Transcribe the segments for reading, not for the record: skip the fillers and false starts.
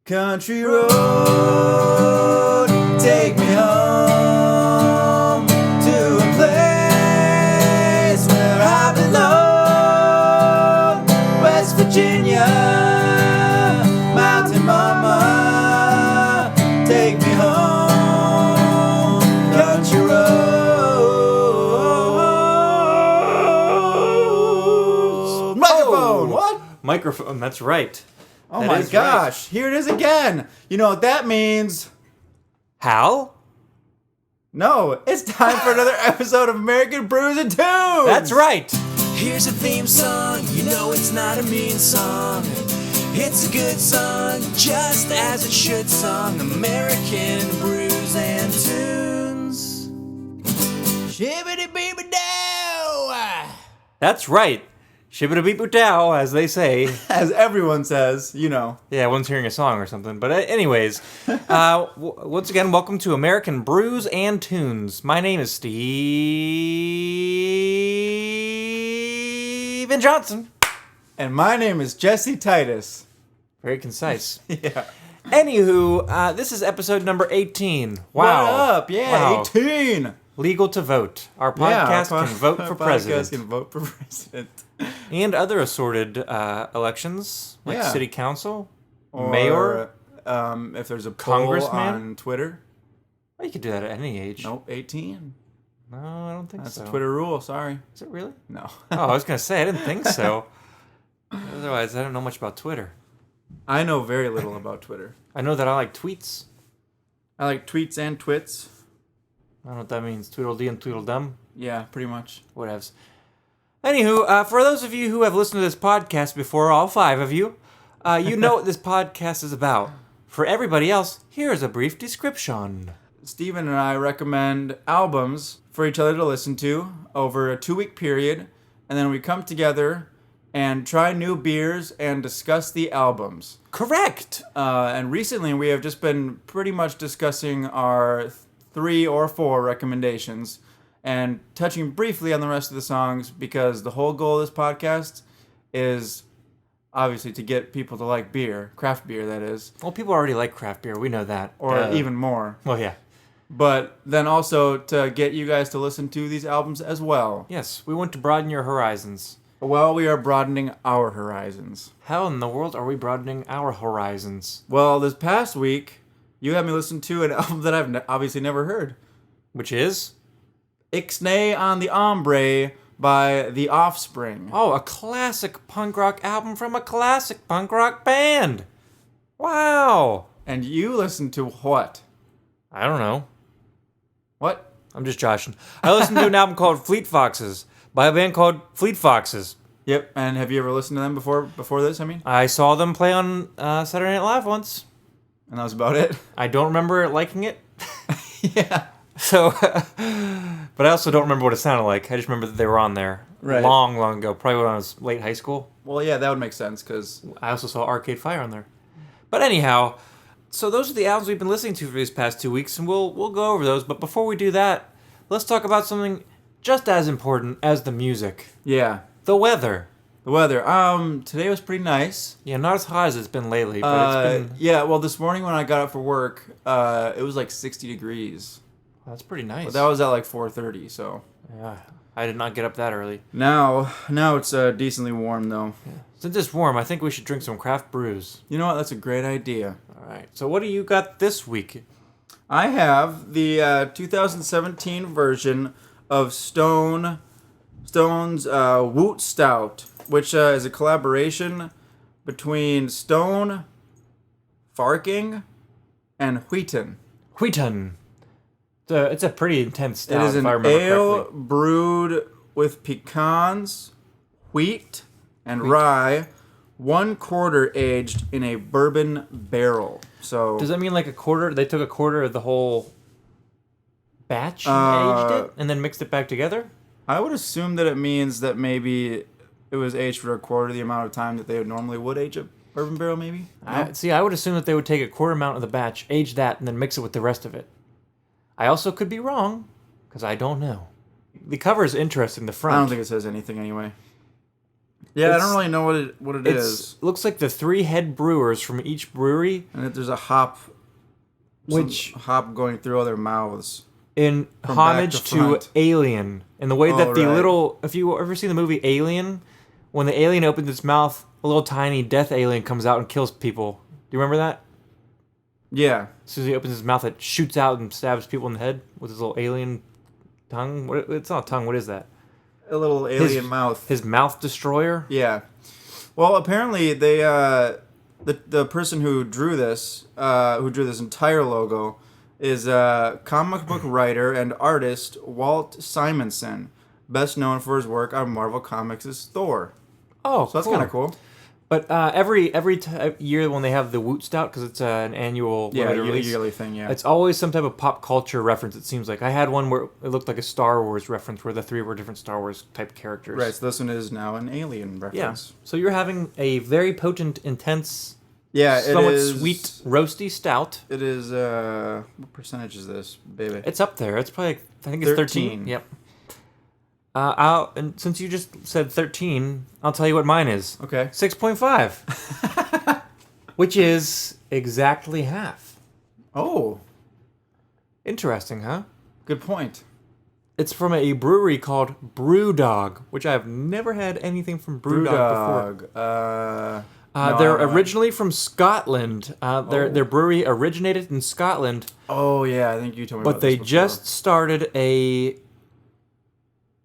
Country road, take me home to a place where I belong. West Virginia, Mountain Mama, take me home. Country roads. Microphone, what? Microphone, that's right. Oh my gosh, right. Here it is again. You know what that means? Hal? No, it's time for another episode of American Brews and Tunes. That's right. Here's a theme song, you know it's not a mean song. It's a good song, just as it should song. American Brews and Tunes. Shibbity-beeby-dow. That's right. Shibbity-beep-dow, as they say. As everyone says, you know. Yeah, one's hearing a song or something. But anyways, once again, welcome to American Brews and Tunes. My name is Steven Johnson. And my name is Jesse Titus. Very concise. Yeah. Anywho, this is episode number 18. Wow. What up? Yeah, wow. 18. Legal to vote. Our podcast can vote for president. Podcast can vote for president. And other assorted elections, like city council, or, mayor, if there's a poll congressman on Twitter. Well, you could do that at any age. Nope, 18. No, I don't think That's so. a Twitter rule, sorry. Is it really? No. Oh, I was going to say, I didn't think so. Otherwise, I don't know much about Twitter. I know very little about Twitter. I know that I like tweets. I like tweets and twits. I don't know what that means. Tweedledee and Tweedledum. Yeah, pretty much. Whatevs. Anywho, for those of you who have listened to this podcast before, all 5 of you, you know what this podcast is about. For everybody else, here's a brief description. Steven and I recommend albums for each other to listen to over a 2-week period, and then we come together and try new beers and discuss the albums. Correct! And recently we have just been pretty much discussing our 3 or 4 recommendations and touching briefly on the rest of the songs, because the whole goal of this podcast is obviously to get people to like beer, craft beer that is. Well, people already like craft beer, we know that. Or even more. Well, yeah. But then also to get you guys to listen to these albums as well. Yes, we want to broaden your horizons. Well, we are broadening our horizons. How in the world are we broadening our horizons? Well, this past week, you had me listen to an album that I've obviously never heard. Which is? Ixnay on the Hombre by The Offspring. Oh, a classic punk rock album from a classic punk rock band. Wow. And you listened to what? I don't know. What? I'm just joshing. I listened to an album called Fleet Foxes by a band called Fleet Foxes. Yep. And have you ever listened to them before this, I mean? I saw them play on Saturday Night Live once. And that was about it? I don't remember liking it. Yeah. So, but I also don't remember what it sounded like. I just remember that they were on there long ago, probably when I was late high school. Well, yeah, that would make sense, because I also saw Arcade Fire on there. But anyhow, so those are the albums we've been listening to for these past 2 weeks, and we'll go over those. But before we do that, let's talk about something just as important as the music. Yeah. The weather. The weather. Today was pretty nice. Yeah, not as hot as it's been lately, but it's been... Yeah, well, this morning when I got up for work, it was like 60 degrees. That's pretty nice. But that was at like 4:30, so... Yeah, I did not get up that early. Now it's decently warm, though. Yeah. Since it's warm, I think we should drink some craft brews. You know what? That's a great idea. All right. So what do you got this week? I have the 2017 version of Stone's Woot Stout, which is a collaboration between Stone, Farking, and Wheaton. Wheaton. It's a pretty intense stout, It is an if I remember ale correctly. brewed with pecans, wheat, and rye, 1/4 aged in a bourbon barrel. So does that mean like a quarter? They took a quarter of the whole batch and aged it, and then mixed it back together? I would assume that it means that maybe it was aged for a quarter the amount of time that they normally would age a bourbon barrel, maybe? No? I would assume that they would take a quarter amount of the batch, age that, and then mix it with the rest of it. I also could be wrong, because I don't know. The cover is interesting, the front. I don't think it says anything anyway. Yeah, I don't really know what it is. It looks like the 3 head brewers from each brewery. And there's a hop, hop going through all their mouths. In From homage back to front. Alien. In the way that the right. little... If you ever seen the movie Alien, when the alien opens its mouth, a little tiny death alien comes out and kills people. Do you remember that? Yeah. As soon as he opens his mouth, it shoots out and stabs people in the head with his little alien tongue. It's not a tongue. What is that? A little alien mouth. His mouth destroyer? Yeah. Well, apparently they the person who drew this entire logo is comic book writer and artist Walt Simonson, best known for his work on Marvel Comics' Thor. Oh, So that's kind of cool. But every year when they have the Woot Stout, because it's an annual limited release, yearly thing, yeah. it's always some type of pop culture reference, it seems like. I had one where it looked like a Star Wars reference where the 3 were different Star Wars type characters. Right, so this one is now an alien reference. Yeah. So you're having a very potent, intense, Yeah, somewhat sweet, roasty stout. It is, what percentage is this, baby? It's up there. It's probably, I think it's 13. Yep. And since you just said 13, I'll tell you what mine is. Okay. 6.5. Which is exactly half. Oh, Interesting, huh? good point. It's from a brewery called Brewdog, which I've never had anything from Brewdog before. No, They're I haven't. originally from Scotland. Their brewery originated in Scotland, Oh, yeah, I think you told me but about they this before. just started a...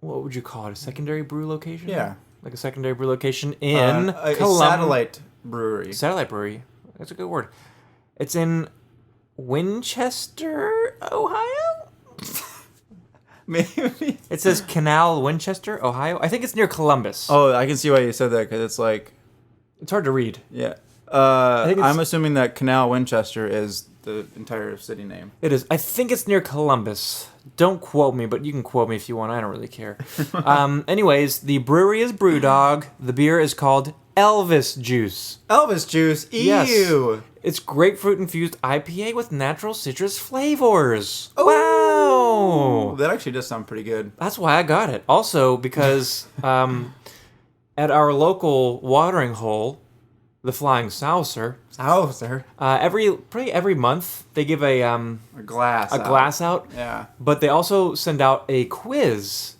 What would you call it? A secondary brew location? Yeah. Like a secondary brew location in a satellite brewery. Satellite brewery. That's a good word. It's in Winchester, Ohio? Maybe. It says Canal, Winchester, Ohio. I think it's near Columbus. Oh, I can see why you said that, because it's like, It's hard to read. yeah. think it's- I'm assuming that Canal Winchester is the entire city name. It is. I think it's near Columbus. Don't quote me, but you can quote me if you want. I don't really care. Anyways, the brewery is Brewdog. The beer is called Elvis Juice. Elvis juice. Ew. Yes. It's grapefruit infused IPA with natural citrus flavors. Ooh. Wow. That actually does sound pretty good. That's why I got it. Also, because at our local watering hole, the Flying Saucer, Oh, sir. every month they give a glass out. Yeah. But they also send out a quiz.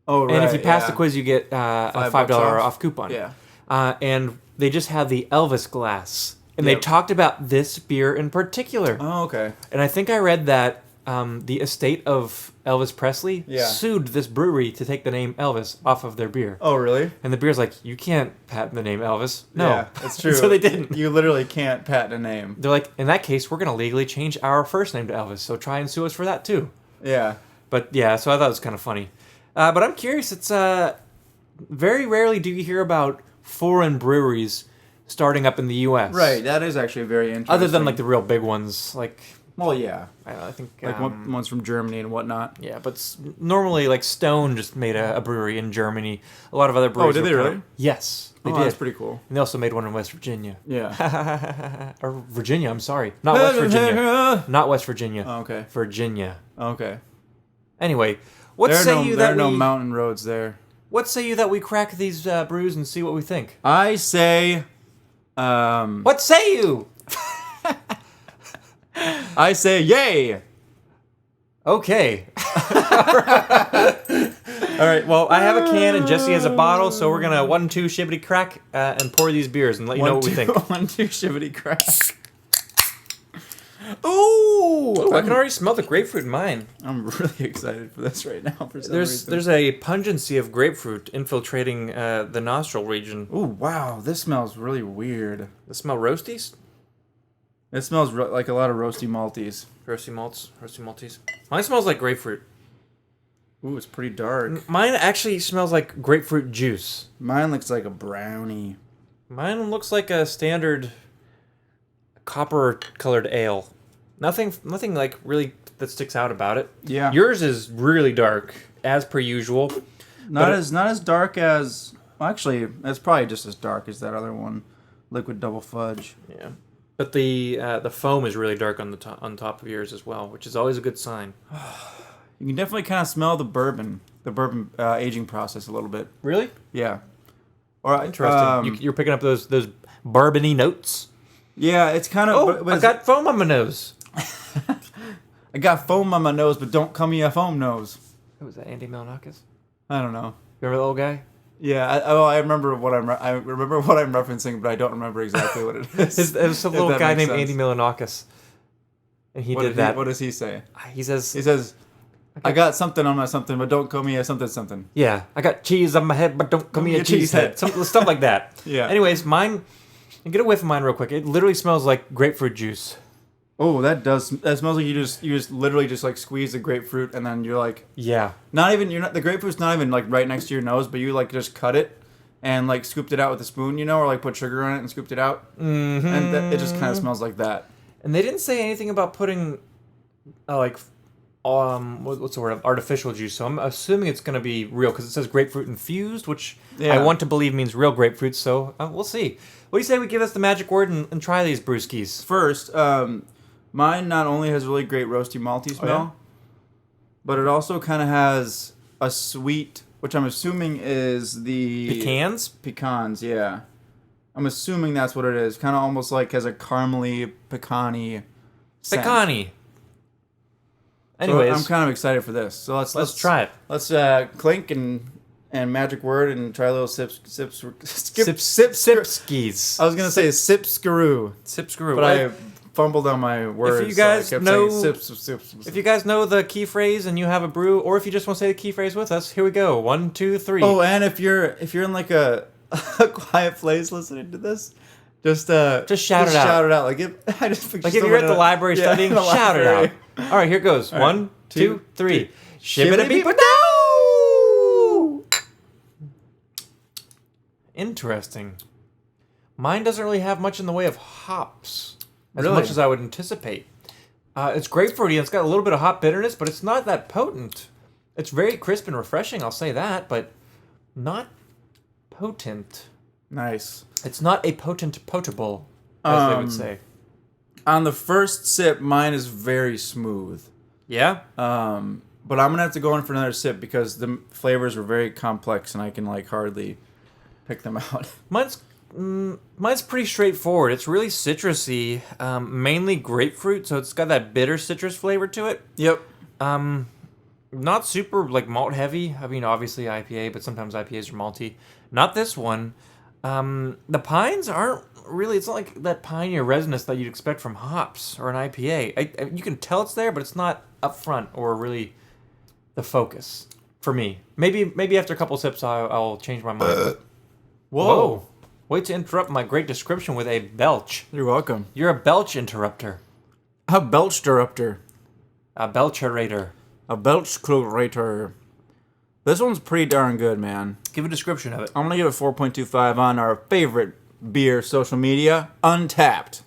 Oh, right. And if you pass yeah. the quiz, you get a $5 off coupon. Yeah. And they just have the Elvis glass. And they Yep. talked about this beer in particular. Oh, okay. And I think I read that the estate of Elvis Presley Yeah. sued this brewery to take the name Elvis off of their beer. Oh, really? And the beer's like, you can't patent the name Elvis. No. Yeah, that's true. So they didn't. You literally can't patent a name. They're like, in that case, we're going to legally change our first name to Elvis. So try and sue us for that too. Yeah. But yeah, so I thought it was kind of funny. But I'm curious. It's very rarely do you hear about foreign breweries starting up in the U.S. Right. That is actually very interesting. Other than like the real big ones, like Well, yeah. I think Like ones from Germany and whatnot. yeah, but normally like Stone just made a brewery in Germany. A lot of other breweries. did were they kind really? of- Yes, they Oh, did. that's pretty cool. And they also made one in West Virginia. Yeah. Or Virginia. I'm sorry, not West Virginia. Not West Virginia. Oh, okay. Virginia. Okay. Anyway, what There say you there that are no we? mountain roads there. What say you that we crack these brews and see what we think? I say, What say you? I say, yay! Okay. All right. Well, I have a can and Jesse has a bottle, so we're gonna 1, 2 shibbity crack and pour these beers and let you know what we think. 1, 2, shibbity crack. Ooh! I can already smell the grapefruit in mine. I'm really excited for this right now for some reason. There's a pungency of grapefruit infiltrating the nostril region. Ooh, wow, this smells really weird. The smell roasties? It smells like a lot of roasty malties. Roasty malties. Mine smells like grapefruit. Ooh, it's pretty dark. Mine actually smells like grapefruit juice. Mine looks like a brownie. Mine looks like a standard copper-colored ale. Nothing like really that sticks out about it. Yeah. Yours is really dark, as per usual. Not as dark as... Well, actually, it's probably just as dark as that other one. Liquid double fudge. Yeah. But the foam is really dark on the top of yours as well, which is always a good sign. You can definitely kind of smell the bourbon aging process a little bit. Really? Yeah. Or Interesting. You're picking up those bourbony notes. Yeah, it's kind of. Oh, I got foam on my nose. I got foam on my nose, but don't call me a foam nose. Who was that? Andy Milonakis? I don't know. Remember the old guy? Yeah, I remember what I'm referencing, but I don't remember exactly what it is. There was some little guy named Andy Milonakis, and he did that. What does he say? He says, I got something on my something, but don't call me a something something. Yeah, I got cheese on my head, but don't call me a cheesehead. Stuff like that. Yeah. Anyways, mine. Get a whiff of mine real quick. It literally smells like grapefruit juice. Oh, that does. That smells like you just literally just like squeeze the grapefruit and then you're like. Yeah. The grapefruit's not even like right next to your nose, but you like just cut it and like scooped it out with a spoon, or like put sugar on it and scooped it out. Mm-hmm. And it just kind of smells like that. And they didn't say anything about putting, what's the word? Artificial juice. So I'm assuming it's going to be real because it says grapefruit infused, which I want to believe means real grapefruit. So we'll see. What do you say we give us the magic word and try these brewskis? First, mine not only has really great roasty malty smell, but it also kind of has a sweet, which I'm assuming is the... Pecans, yeah. I'm assuming that's what it is. Kind of almost like has a caramely, pecan-y scent. Pecan-y. Anyways. So I'm kind of excited for this. So let's try it. Let's clink and magic word and try a little skis. I was gonna say sip screw, but I fumbled on my words. If you guys know, sips. If you guys know the key phrase and you have a brew, or if you just want to say the key phrase with us, here we go. 1, 2, 3. Oh, and if you're in like a quiet place listening to this, just shout it out. Shout it out. Like if you're at the library studying, shout it out. All right, here goes. All right. 1, 2, 3. Shibbity-beep-a-doo! Interesting. Mine doesn't really have much in the way of hops as much as I would anticipate. It's grapefruity and it's got a little bit of hop bitterness, but it's not that potent. It's very crisp and refreshing, I'll say that, but not potent. Nice. It's not a potent potable, as they would say. On the first sip, mine is very smooth. Yeah? But I'm going to have to go in for another sip because the flavors were very complex and I can like hardly pick them out. Mine's pretty straightforward. It's really citrusy, mainly grapefruit, so it's got that bitter citrus flavor to it. Yep. Not super like malt heavy. I mean, obviously IPA, but sometimes IPAs are malty. Not this one. The pines aren't really. It's not like that piney or resinous that you'd expect from hops or an IPA. You can tell it's there, but it's not up front or really the focus for me. Maybe after a couple sips, I'll change my mind. Whoa. Wait to interrupt my great description with a belch. You're welcome. You're a belch interrupter. A belch-interrupter. A belcherator. A belch-curator. This one's pretty darn good, man. Give a description of it. I'm going to give it 4.25 on our favorite beer social media, Untapped.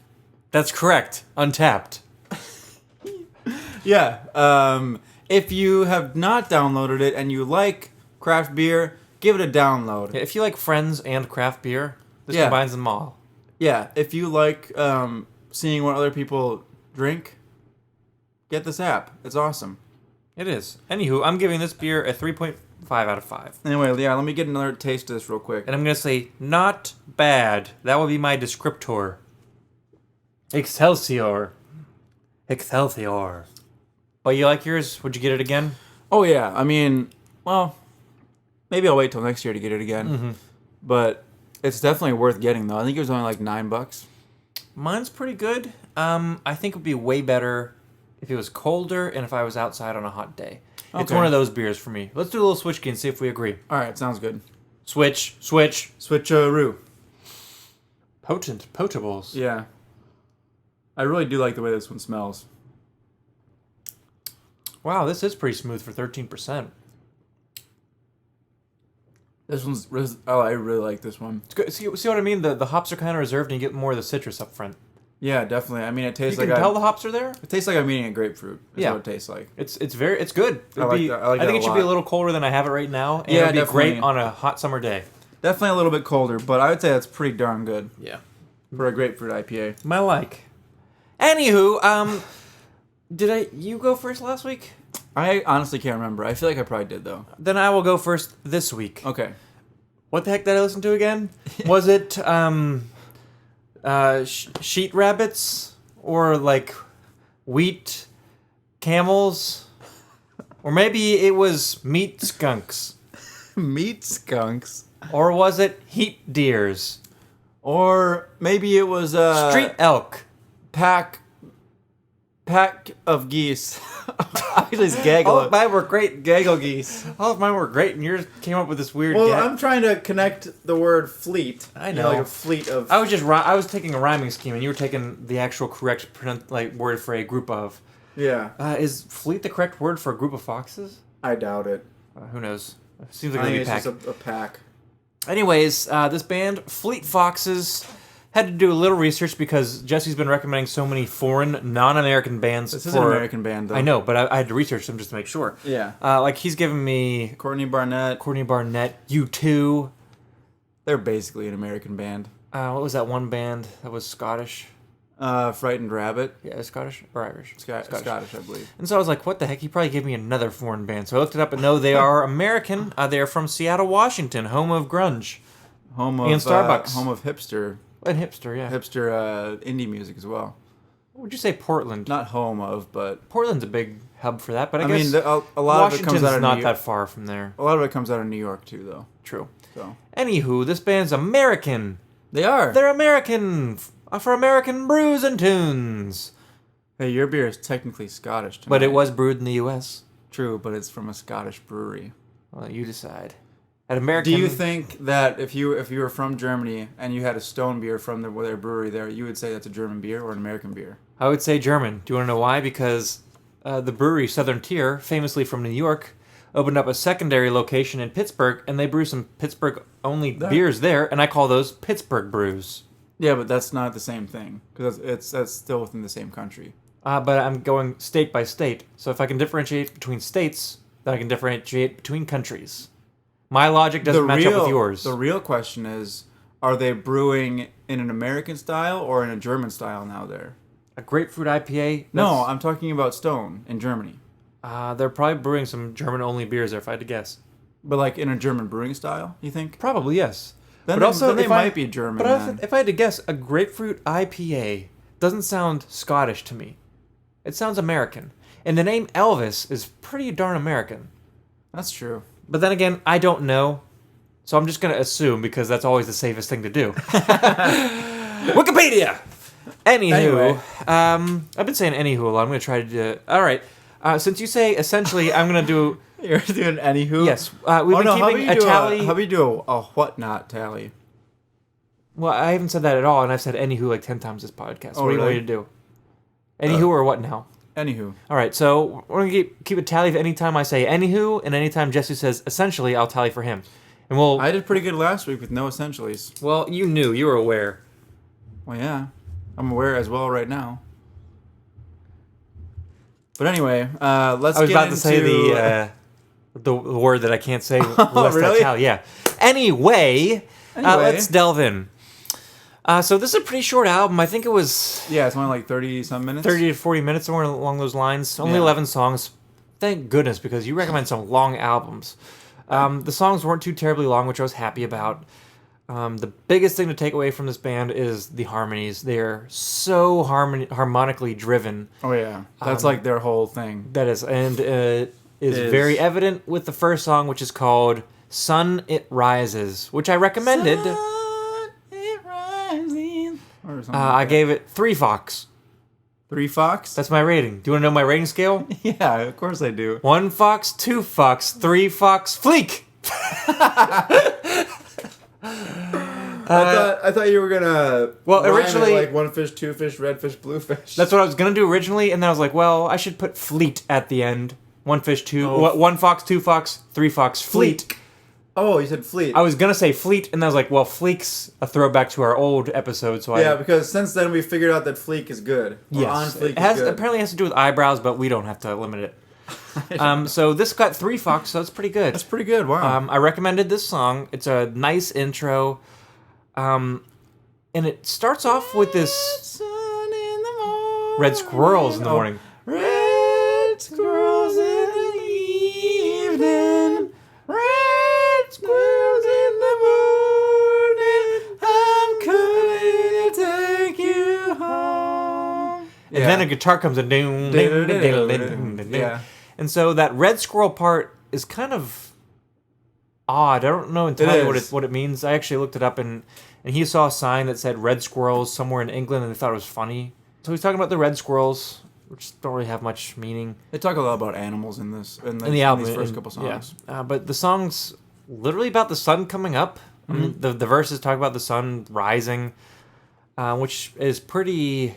That's correct. Untapped. Yeah. If you have not downloaded it and you like craft beer, give it a download. Yeah, if you like Friends and craft beer, this combines them all. Yeah, if you like seeing what other people drink, get this app. It's awesome. It is. Anywho, I'm giving this beer a 3.5 out of 5. Anyway, yeah, let me get another taste of this real quick. And I'm going to say, not bad. That will be my descriptor. Excelsior. Excelsior. But you like yours? Would you get it again? Oh, yeah. I mean, well, maybe I'll wait till next year to get it again. Mm-hmm. But it's definitely worth getting, though. I think it was only like $9. Mine's pretty good. I think it would be way better if it was colder and if I was outside on a hot day. Okay. It's one of those beers for me. Let's do a little switch key and see if we agree. All right, sounds good. Switcheroo. Potent potables. Yeah. I really do like the way this one smells. Wow, this is pretty smooth for 13%. This one's... Oh, I really like this one. It's good. See what I mean? The hops are kind of reserved and you get more of the citrus up front. Yeah, definitely. I mean, it tastes like... You can tell the hops are there? It tastes like I'm eating a grapefruit. That's what it tastes like. It's good. I think it should be a little colder than I have it right now. And yeah, it would be great on a hot summer day. Definitely a little bit colder, but I would say that's pretty darn good. Yeah. For a grapefruit IPA. My like. Anywho, did you go first last week? I honestly can't remember. I feel like I probably did, though. Then I will go first this week. Okay. What the heck did I listen to again? Was it sheet rabbits or like wheat camels? Or maybe it was meat skunks. Meat skunks. Or was it heat deers? Or maybe it was Street elk. pack of geese. I just gaggle. All of mine were great. Gaggle geese. All of mine were great, and yours came up with this weird. Well, I'm trying to connect the word fleet. I You know. like a fleet of. I was taking a rhyming scheme, and you were taking the actual correct word for a group of. Yeah. Is fleet the correct word for a group of foxes? I doubt it. Who knows? Seems like I maybe think pack. it's just a pack. Anyways, this band, Fleet Foxes, had to do a little research because Jesse's been recommending so many foreign, non-American bands. This is an American band, though. I know, but I had to research them just to make sure. Yeah. Like he's given me Courtney Barnett. U2. They're basically an American band. What was that one band that was Scottish? Frightened Rabbit. Yeah, Scottish or Irish? Scottish, I believe. And so I was like, what the heck? He probably gave me another foreign band. So I looked it up, and no, they are American. They are from Seattle, Washington, home of grunge. Home of And Starbucks. Home of hipster. And hipster, yeah. Hipster indie music as well. What would you say Portland? Not home of, but Portland's a big hub for that, but I I guess mean, a lot of it comes out of not New that York. far from there. A lot of it comes out of New York too, though. True. So Anywho, this band's American. they are. They're American for American Brews and Tunes. Hey, your beer is technically Scottish, tonight. But it was brewed in the U.S. True, but it's from a Scottish brewery. Well, you decide. At American. Do you think that if you were from Germany and you had a stone beer from their brewery there, you would say that's a German beer or an American beer? I would say German. Do you want to know why? Because the brewery Southern Tier, famously from New York, opened up a secondary location in Pittsburgh, and they brew some Pittsburgh-only beers there, and I call those Pittsburgh brews. Yeah, but that's not the same thing because that's still within the same country. But I'm going state by state. So if I can differentiate between states, then I can differentiate between countries. My logic doesn't match up with yours. The real question is, are they brewing in an American style or in a German style now there? A grapefruit IPA? No, I'm talking about Stone in Germany. They're probably brewing some German-only beers there, if I had to guess. But like in a German brewing style, you think? Probably, yes. Then but also, they if might be German. But if I had to guess, a grapefruit IPA doesn't sound Scottish to me. It sounds American. And the name Elvis is pretty darn American. That's true. But then again, I don't know. So I'm just going to assume because that's always the safest thing to do. Wikipedia! Anywho, I've been saying anywho a lot. I'm going to try to do it. All right. Since you say essentially, I'm going to do... You're doing anywho? Yes. We've been keeping a tally... How about you do a whatnot tally? Well, I haven't said that at all, and I've said anywho like 10 times this podcast. Oh, What do you want really? me to do? Anywho or what now? Anywho. All right, so we're going to keep a tally of any time I say anywho, and any time Jesse says essentially, I'll tally for him. And we'll... I did pretty good last week with no essentials. Well, you knew. You were aware. Well, yeah. I'm aware as well right now. But anyway, let's I was get about into... to say the word that I can't say lest really? I tally. Yeah. Anyway, let's delve in. So this is a pretty short album. I think it was... Yeah, it's only like 30-some minutes. 30 to 40 minutes, somewhere along those lines. Only Yeah. 11 songs. Thank goodness, because you recommend some long albums. The songs weren't too terribly long, which I was happy about. The biggest thing to take away from this band is the harmonies. They're so harmonically driven. Oh, yeah. That's like their whole thing. That is, and is very evident with the first song, which is called Sun It Rises, which I recommended. Sun, it rising. Or something I gave it 3 Fox. 3 Fox? That's my rating. Do you want to know my rating scale? Yeah, of course I do. 1 Fox, 2 Fox, 3 Fox, Fleek! I thought you were gonna. Well, rhyme it originally- like 1 fish, 2 fish, red fish, blue fish. That's what I was going to do originally, and then I was like, well, I should put Fleet at the end. 1 fish, 2... Oh. 1 Fox, 2 Fox, 3 Fox, Fleet. Oh, you said fleet. I was going to say Fleet, and I was like, well, Fleek's a throwback to our old episode, so Yeah, because since then we figured out that fleek is good. Or Yes. on fleek It has, is good. apparently has to do with eyebrows, but we don't have to limit it. So this got 3 Fox, so it's pretty good. That's pretty good. Wow. I recommended this song. It's a nice intro. And it starts off with this Sun in the morning. red squirrels in the morning. Red squirrels in the evening. Red squirrels in the then a guitar comes in. Yeah. And so that red squirrel part is kind of odd. I don't know entirely what it means. I actually looked it up, and he saw a sign that said red squirrels somewhere in England, and they thought it was funny. So he's talking about the red squirrels, which don't really have much meaning. They talk a lot about animals in this in the album, these first couple songs. Yeah. But the song's literally about the sun coming up. I mean, the verses talk about the sun rising, which is pretty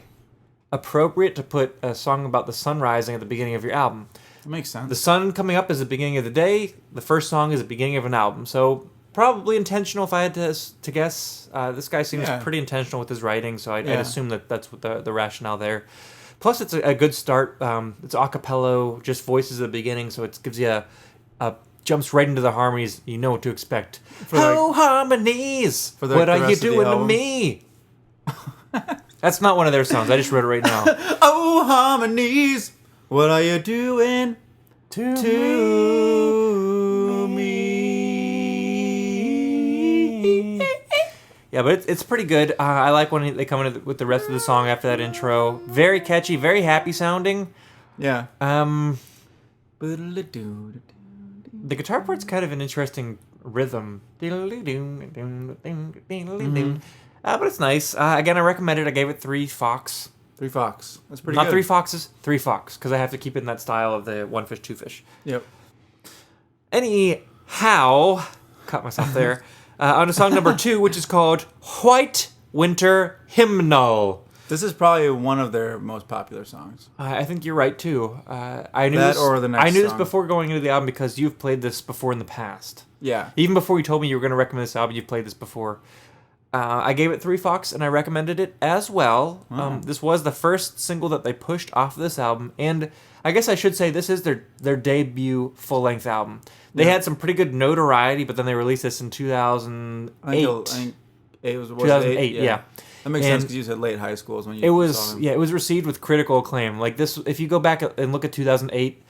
appropriate to put a song about the sun rising at the beginning of your album. That makes sense. The sun coming up is the beginning of the day. The first song is the beginning of an album. So probably intentional if I had to guess. This guy seems pretty intentional with his writing, so I'd assume that's what the rationale there. Plus, it's a good start. It's a cappella, just voices at the beginning, so it gives you a jumps right into the harmonies. You know what to expect. Harmonies! What are you doing to me? That's not one of their songs. I just wrote it right now. Oh, harmonies! What are you doing to me? Yeah, but it's pretty good. I like when they come in with the rest of the song after that intro. Very catchy, very happy sounding. Yeah. The guitar part's kind of an interesting rhythm. But it's nice. Again, I recommend it. I gave it 3 Fox. 3 Fox. That's pretty Not good. 3 Foxes, 3 Fox, because I have to keep it in that style of the 1 fish, 2 fish. Yep. Anyhow, caught myself there. On to song number 2, which is called White Winter Hymnal. This is probably one of their most popular songs. I think you're right, too. I knew that this, or the next I knew this song. before going into the album because you've played this before in the past. Yeah. Even before you told me you were going to recommend this album, you've played this before. I gave it 3 Fox, and I recommended it as well. Wow. This was the first single that they pushed off of this album, and I guess I should say this is their debut full-length album. They had some pretty good notoriety, but then they released this in 2008. I think it was 2008, yeah. That makes sense because you said late high school is when you It was saw them. it was received with critical acclaim. Like this, if you go back and look at 2008,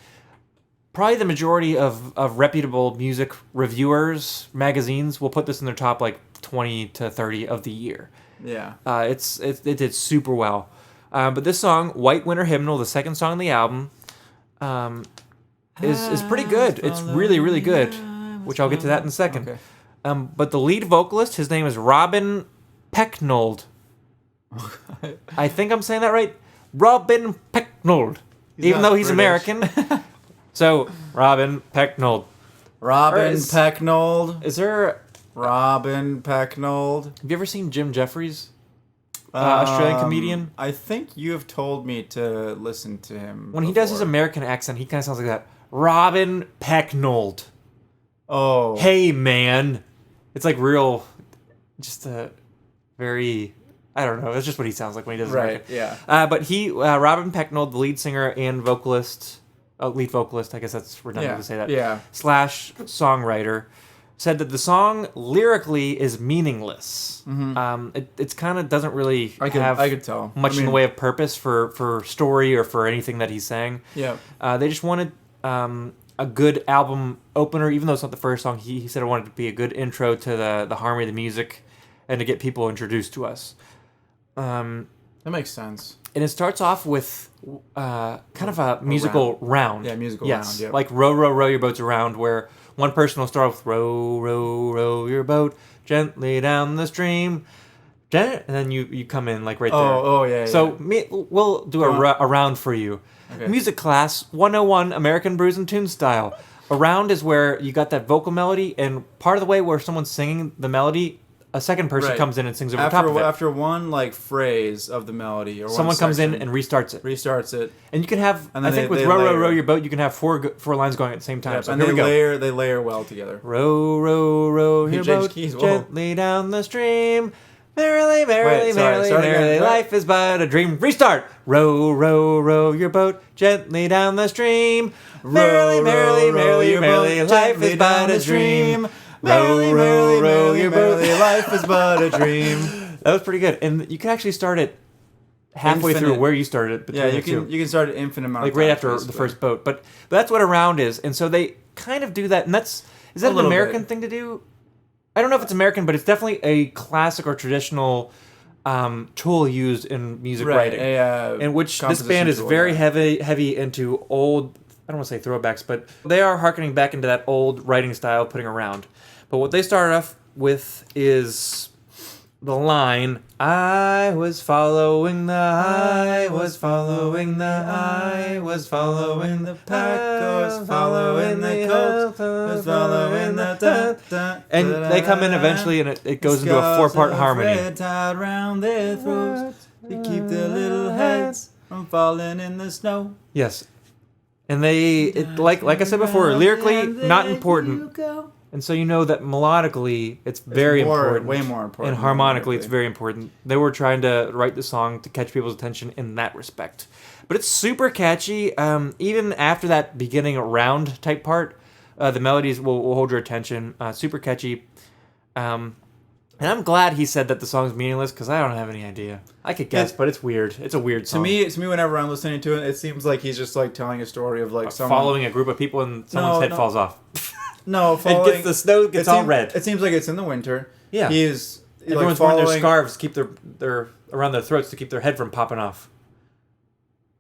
probably the majority of reputable music reviewers, magazines will put this in their top like 20 to 30 of the year. Yeah. It did super well. But this song, White Winter Hymnal, the second song on the album, is pretty good. It's really, really good, which I'll get to that in a second. Okay. But the lead vocalist, his name is Robin Pecknold. I think I'm saying that right. Robin Pecknold. Even though he's British. American. So, Robin Pecknold. Robin Pecknold. Is there... Robin Pecknold. Have you ever seen Jim Jeffries? Australian comedian? I think you have told me to listen to him When he does his American accent, he kind of sounds like that. Robin Pecknold. Oh. Hey, man. It's like real... Just a very... I don't know. That's just what he sounds like when he does Right, American. yeah. But he... Robin Pecknold, the lead singer and vocalist... lead vocalist, I guess that's redundant to say that. Yeah. / songwriter... said that the song lyrically is meaningless. It's kind of doesn't really have I could tell. much in the way of purpose for story or for anything that he's saying. Yeah. They just wanted a good album opener, even though it's not the first song. He said it wanted to be a good intro to the harmony of the music and to get people introduced to us. That makes sense. And it starts off with kind of a musical round. Yeah, musical round. round, yeah. Like row, row, row your boats around, where one person will start with row, row, row your boat gently down the stream. And then you come in like right there. Oh, yeah. So we'll do a round for you. Okay. Music class 101 American Brews and Tunes style. A round is where you got that vocal melody, and part of the way where someone's singing the melody, a second person comes in and sings over top of it. After one like phrase of the melody, or Someone one comes in section, and restarts it. restarts it, And you can have, And I then think with they row, row, layer. row your boat, you can have four lines going at the same time. Yep, So and here we go. they layer well together. Row, row, row your changed boat keys, whoa. gently down the stream. Merrily, merrily, Wait, sorry, merrily, start again. merrily, What? life is but a dream. Restart. Row, row, row your boat gently down the stream. Merrily, merrily, merrily, merrily, life is but a dream. Merrily, merrily, merrily, merrily, life is but a dream. That was pretty good, and you can actually start it halfway through Infinite. where you started it. Yeah, between the you can start an infinite amount like of right times, after the basically. first boat. But that's what a round is, and so they kind of do that, and is that A an little American bit. thing to do? I don't know if it's American, but it's definitely a classic or traditional tool used in music Right, writing. a in which this composition band is tool, very yeah. heavy into old, I don't want to say throwbacks, but they are harkening back into that old writing style, putting around. But what they started off with is the line, I was following the pack, was following the pack, was following the coast, was following the and they come in eventually, and it goes into a 4-part harmony. Tied around their throats to keep their little heads from falling in the snow. Yes, and like I said before, lyrically not important. And so you know that melodically it's very important. Way more important. And harmonically it's very important. They were trying to write the song to catch people's attention in that respect. But it's super catchy. Even after that beginning round type part, the melodies will hold your attention. Super catchy. And I'm glad he said that the song's meaningless because I don't have any idea. I could guess, but it's weird. It's a weird song. To me, whenever I'm listening to it, it seems like he's just like telling a story of like someone following a group of people and someone's head falls off. No, It the snow gets all red. It seems like it's in the winter. Yeah, everyone's like wearing their scarves to keep their around their throats to keep their head from popping off.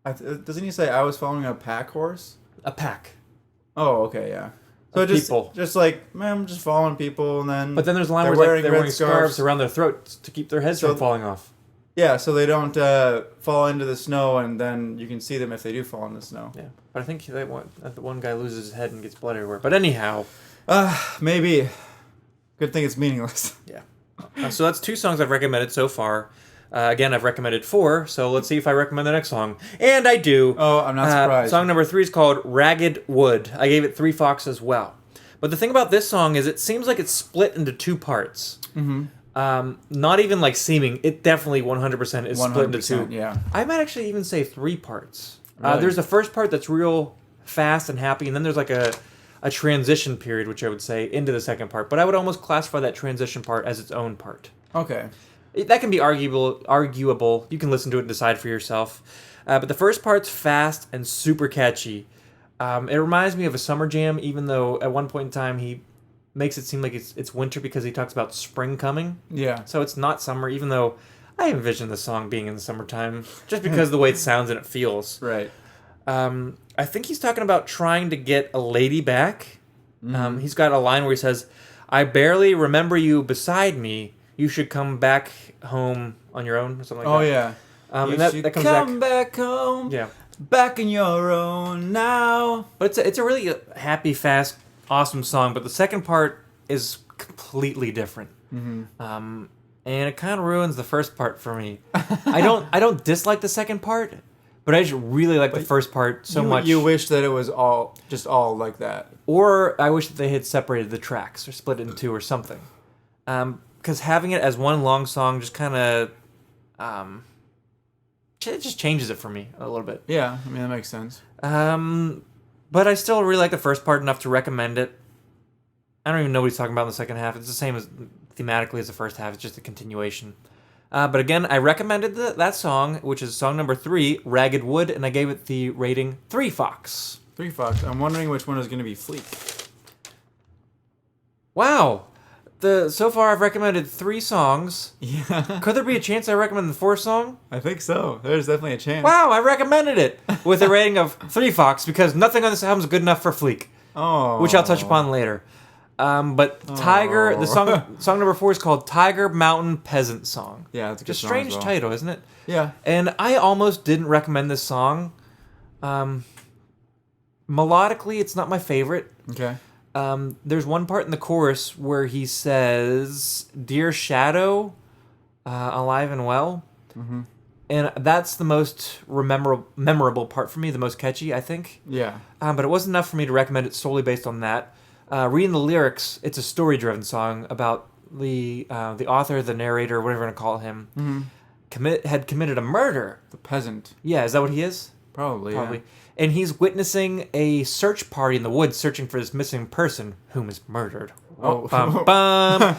Doesn't he say I was following a pack horse? A pack. Oh, okay, yeah. So just like, man, I'm just following people, and then. But then there's a line where they're wearing scarves around their throats to keep their heads from falling off. Yeah, so they don't fall into the snow, and then you can see them if they do fall in the snow. Yeah, but I think the one guy loses his head and gets blood everywhere. But anyhow, maybe. Good thing it's meaningless. Yeah. So that's 2 songs I've recommended so far. Again, I've recommended 4, so let's see if I recommend the next song. And I do. Oh, I'm not surprised. Song number 3 is called Ragged Wood. I gave it 3 Fox as well. But the thing about this song is it seems like it's split into 2 parts. Mm-hmm. Not even like seeming. It definitely 100% is split into 2. Yeah. I might actually even say 3 parts. Really? There's the first part that's real fast and happy, and then there's like a transition period, which I would say, into the second part. But I would almost classify that transition part as its own part. Okay. That can be arguable. You can listen to it and decide for yourself. But the first part's fast and super catchy. It reminds me of a summer jam, even though at one point in time he makes it seem like it's winter because he talks about spring coming. Yeah. So it's not summer, even though I envision the song being in the summertime, just because of the way it sounds and it feels. Right. I think he's talking about trying to get a lady back. Mm-hmm. He's got a line where he says, I barely remember you beside me. You should come back home on your own, or something like that. Oh, yeah. And you that comes come back home. Yeah. Back in your own now. But it's a really happy, fast, awesome song. But the second part is completely different. Mm-hmm. And it kind of ruins the first part for me. I don't dislike the second part, but I just really like the first part so much. You wish that it was all like that. Or I wish that they had separated the tracks or split it in 2 or something. Because having it as one long song just kind of, it just changes it for me a little bit. Yeah, I mean, that makes sense. But I still really like the first part enough to recommend it. I don't even know what he's talking about in the second half. It's the same as thematically as the first half. It's just a continuation. But again, I recommended that song, which is song number 3, Ragged Wood, and I gave it the rating 3 Fox. 3 Fox. I'm wondering which one is going to be Fleek. Wow. So far I've recommended 3 songs. Yeah. Could there be a chance I recommend the 4th song? I think so. There's definitely a chance. Wow, I recommended it with a rating of 3 Fox because nothing on this album is good enough for Fleek. Oh. Which I'll touch upon later. But Tiger, the song number 4 is called Tiger Mountain Peasant Song. Yeah, it's a good Just a song strange as well. title, isn't it? Yeah. And I almost didn't recommend this song. Melodically, it's not my favorite. Okay. There's one part in the chorus where he says, "Dear Shadow, alive and well," and that's the most memorable part for me, the most catchy, I think. Yeah. But it wasn't enough for me to recommend it solely based on that. Reading the lyrics, it's a story-driven song about the author, the narrator, whatever you want to call him, had committed a murder. The peasant. Yeah, is that what he is? Probably. Yeah. And he's witnessing a search party in the woods searching for this missing person whom is murdered. Oh. Bum, bum.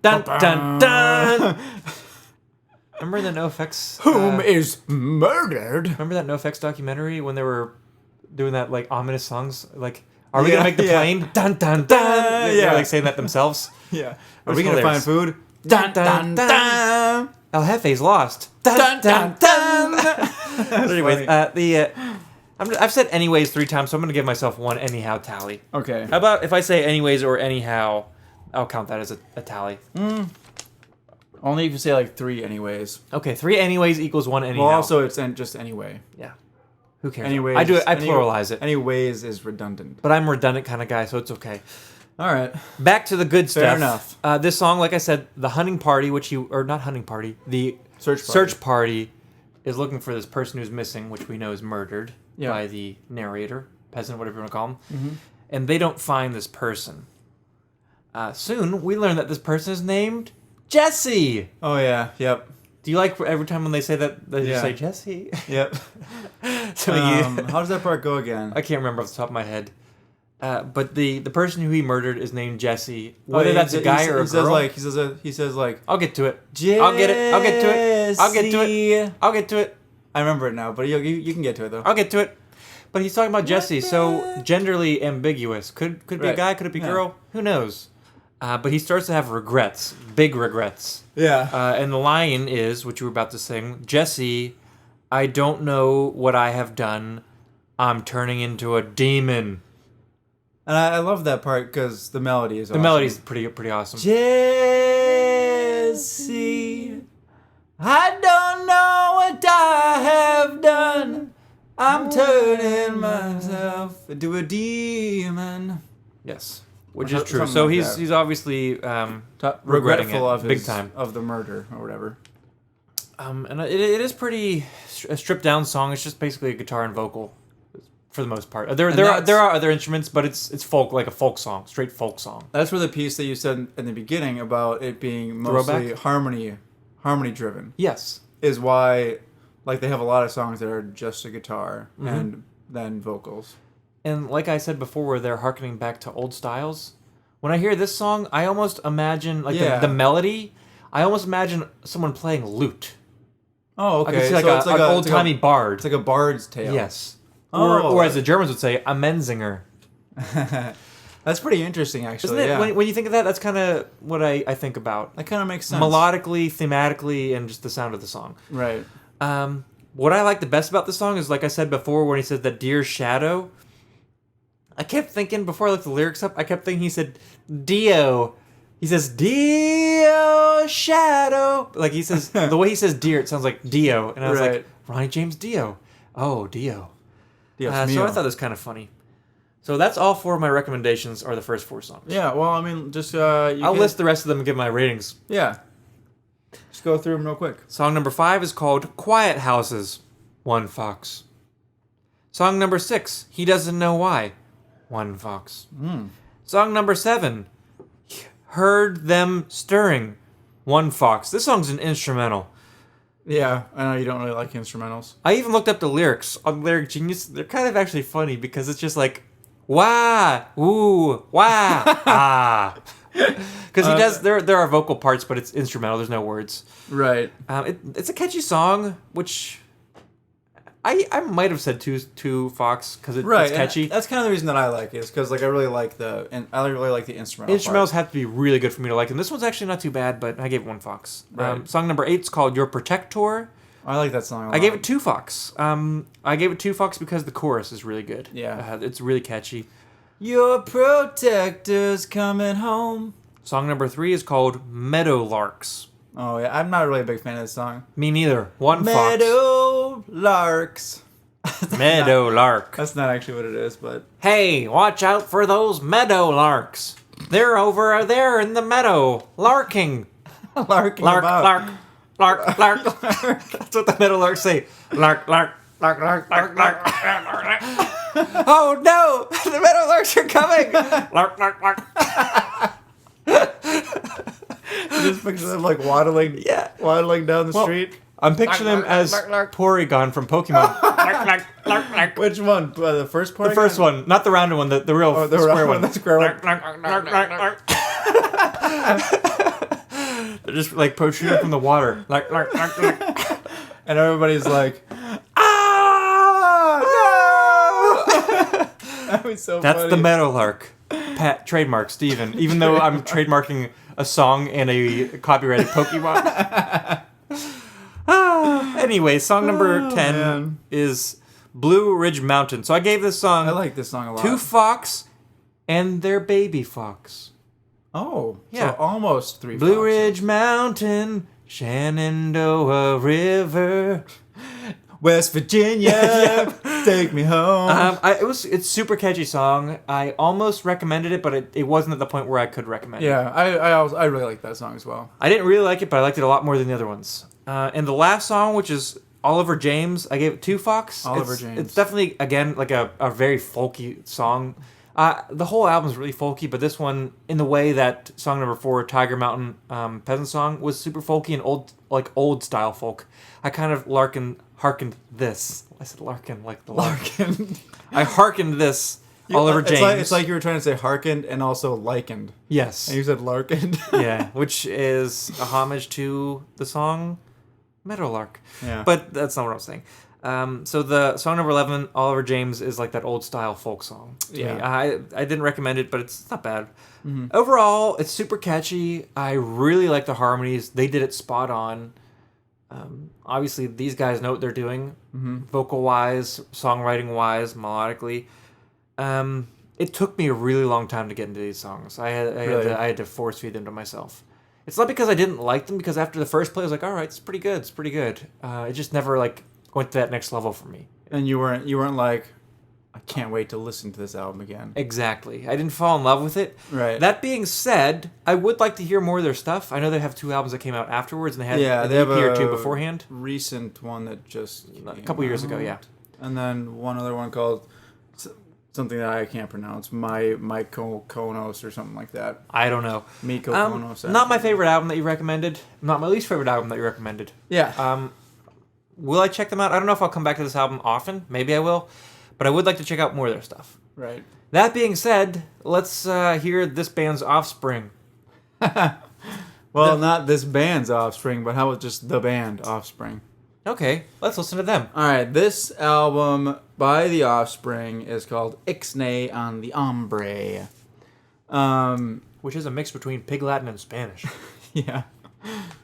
Dun, dun, dun. Remember the NoFX? Whom is murdered? Remember that NoFX documentary when they were doing that like ominous songs? Like, are we going to make the plane? Dun, dun, dun. They're like saying that themselves. Yeah. Are we going to find food? Dun, dun, dun. El Jefe's lost. Dun, dun, dun. But anyways, I've said anyways 3 times, so I'm going to give myself one anyhow tally. Okay. How about if I say anyways or anyhow, I'll count that as a tally. Only if you say like 3 anyways. Okay, 3 anyways equals 1 anyhow. Well, also it's just anyway. Yeah. Who cares? Anyways, I do it. I pluralize it. Anyways is redundant. But I'm a redundant kind of guy, so it's okay. All right. Back to the good stuff. Fair enough. This song, like I said, the hunting party, not hunting party, the search party is looking for this person who's missing, which we know is murdered by the narrator, peasant, whatever you want to call him. Mm-hmm. And they don't find this person. Soon, we learn that this person is named Jesse. Oh, yeah. Yep. Do you like every time when they say that, they just say Jesse? Yep. How does that part go again? I can't remember off the top of my head. But the person who he murdered is named Jesse. Whether that's a guy or a girl. He says like I'll get to it. I'll get it. I'll get to it. I'll get to it. I'll get to it. I remember it now, but you can get to it though. I'll get to it. But he's talking about Jesse, so genderly ambiguous. Could it be a guy? Could it be a girl? Who knows? But he starts to have regrets, big regrets. Yeah. And the line is, which you were about to sing, Jesse, I don't know what I have done. I'm turning into a demon. And I love that part because the melody is awesome. The melody's pretty awesome. Jesse, I don't know what I have done. I'm turning myself into a demon. Yes, which is true. So like he's obviously regretting regretful it of big time of the murder or whatever. And it is pretty a stripped down song. It's just basically a guitar and vocal. For the most part, there are other instruments, but it's folk, like a folk song, straight folk song. That's where the piece that you said in the beginning about it being mostly harmony driven. Yes, is why like they have a lot of songs that are just a guitar and then vocals. And like I said before, where they're harkening back to old styles. When I hear this song, I almost imagine the melody. I almost imagine someone playing lute. Oh, okay. I can see like an old timey bard. It's like a bard's tale. Yes. Or as the Germans would say, a Menzinger. That's pretty interesting, actually. Isn't it? Yeah. When you think of that, that's kind of what I think about. That kind of makes sense. Melodically, thematically, and just the sound of the song. Right. What I like the best about the song is, like I said before, when he said that dear shadow, I kept thinking, before I looked the lyrics up, I kept thinking he said Dio. He says, Dio shadow. Like he says, the way he says dear, it sounds like Dio. And I was like, Ronnie James Dio. Oh, Dio. So I thought it was kind of funny. So that's all 4 of my recommendations are the first 4 songs. Yeah, well, I mean, just... I'll list the rest of them and give my ratings. Yeah. Just go through them real quick. Song number 5 is called Quiet Houses, 1 Fox. Song number 6, He Doesn't Know Why, 1 Fox. Song number 7, Heard Them Stirring, 1 Fox. This song's an instrumental. Yeah, I know you don't really like instrumentals. I even looked up the lyrics on Lyric Genius. They're kind of actually funny because it's just like, wah, woo, wah, ah. Because there are vocal parts, but it's instrumental. There's no words. Right. It's a catchy song, which I might have said two Fox because it's catchy. That's kind of the reason that I like it, is because like I really like the instrumental. Instrumentals part. have to be really good for me to like, and this one's actually not too bad. But I gave it 1 Fox. Right. Song number 8 is called Your Protector. I like that song a lot. I gave it 2 Fox. I gave it 2 Fox because the chorus is really good. Yeah. It's really catchy. Your protector's coming home. Song number 3 is called Meadowlarks. Oh yeah, I'm not really a big fan of this song. Me neither. 1 Fox. Meadowlarks. Meadowlark. That's not actually what it is, but... Hey, watch out for those meadowlarks. They're over there in the meadow, larking. Larking Lark, about. lark, lark, lark. That's what the meadowlarks say. Lark, lark, lark, lark, lark, lark. Oh no, the meadowlarks are coming. Lark, lark, lark. Just picture them like waddling down the street. I'm picturing them as Porygon from Pokemon. Which one? The first Porygon? The first one, not the rounded one, the real square one. The square one. They're just like protruding from the water. And everybody's like, no! That was so That's funny. the Meadowlark. Pat, trademark, Steven. Even though I'm trademarking a song and a copyrighted Pokemon. Anyway, song number 10 man. is Blue Ridge Mountain. So I gave this song I like this song a lot. 2 fox and their baby fox. Oh, Yeah. So almost 3 Blue foxes. Ridge Mountain, Shenandoah River. West Virginia, take me home. It's super catchy song. I almost recommended it, but it wasn't at the point where I could recommend it. Yeah, I really like that song as well. I didn't really like it, but I liked it a lot more than the other ones. And the last song, which is Oliver James, I gave it 2 fox. Oliver James. It's definitely, again, like a very folky song. The whole album's really folky, but this one, in the way that song number 4, Tiger Mountain Peasant Song, was super folky and old style folk. I kind of hearkened this. I said larkin like the larkin. I hearkened this Oliver James. It's like you were trying to say hearkened and also likened. Yes. And you said larkened. Yeah, which is a homage to the song Meadowlark. Yeah. But that's not what I was saying. So the song number 11, Oliver James, is like that old style folk song. Yeah. Me. I didn't recommend it, but it's not bad. Mm-hmm. Overall, it's super catchy. I really like the harmonies. They did it spot on. Obviously, these guys know what they're doing, vocal-wise, songwriting-wise, melodically. It took me a really long time to get into these songs. I had to force feed them to myself. It's not because I didn't like them, because after the first play, I was like, all right, it's pretty good. It just never went to that next level for me. And you weren't like, I can't wait to listen to this album again. Exactly. I didn't fall in love with it. Right. That being said, I would like to hear more of their stuff. I know they have 2 albums that came out afterwards, and they had an they have EP or a 2 beforehand. Recent one that just A couple years ago, yeah. And then one other one called something that I can't pronounce, Myko Konos or something like that. I don't know. Miko Konos. Not my favorite album that you recommended. Not my least favorite album that you recommended. Yeah. Will I check them out? I don't know if I'll come back to this album often. Maybe I will. But I would like to check out more of their stuff. Right. That being said, let's hear this band's Offspring. Well, not this band's Offspring, but how about just the band Offspring? Okay, let's listen to them. All right, this album by the Offspring is called Ixnay on the Hombre. Which is a mix between Pig Latin and Spanish. Yeah.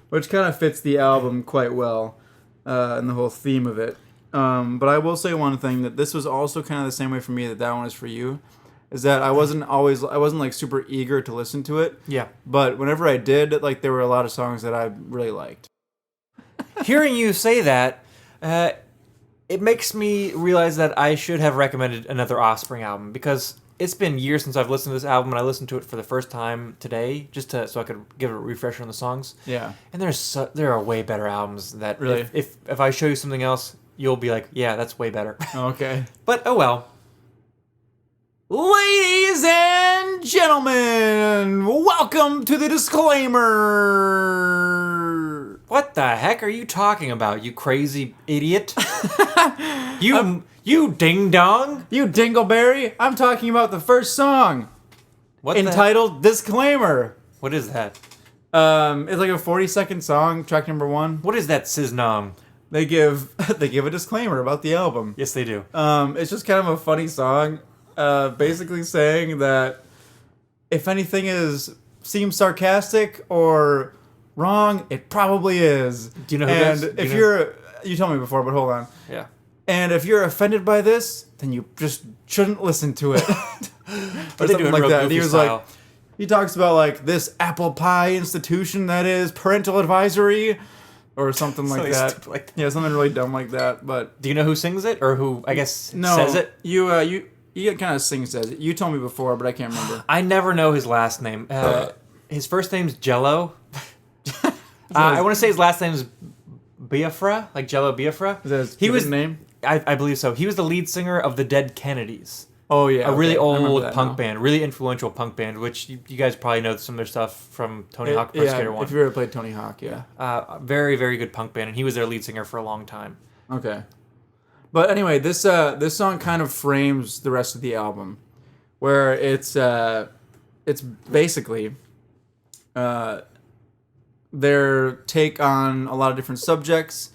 Which kind of fits the album quite well, and the whole theme of it. But I will say one thing, that this was also kind of the same way for me that one is for you, is that I wasn't like super eager to listen to it. Yeah. But whenever I did, there were a lot of songs that I really liked. Hearing you say that, it makes me realize that I should have recommended another Offspring album, because it's been years since I've listened to this album, and I listened to it for the first time today, so I could give it a refresher on the songs. Yeah. And there are way better albums that Really? if I show you something else, you'll be like, yeah, that's way better. Okay. But oh well. Ladies and gentlemen, welcome to the disclaimer. What the heck are you talking about, you crazy idiot? You ding dong? You dingleberry, I'm talking about the first song, What entitled Disclaimer. What is that? It's like a 40-second song, track number 1. What is that, Siznong? They give a disclaimer about the album. Yes, they do. It's just kind of a funny song, basically saying that if anything seems sarcastic or wrong, it probably is. Do you know who and does? if you told me before, but hold on. Yeah. And if you're offended by this, then you just shouldn't listen to it. Or they do it like real that. goofy He was style. like, he talks about this apple pie institution that is parental advisory, or something like Something that. stupid like that. Yeah, something really dumb like that. But Do you know who sings it, or who I guess says it? You kind of says it. You told me before, but I can't remember. I never know his last name. His first name's Jello. I want to say his last name's Biafra, like Jello Biafra. Is that his He was name? I believe so. He was the lead singer of the Dead Kennedys. Oh yeah, A really okay. I remember old that punk now. band, really influential punk band, which you guys probably know some of their stuff from Tony Hawk Pro Yeah, Skater 1. if you ever played Tony Hawk, yeah. Very, very good punk band, and he was their lead singer for a long time. Okay. But anyway, this song kind of frames the rest of the album, where it's basically their take on a lot of different subjects,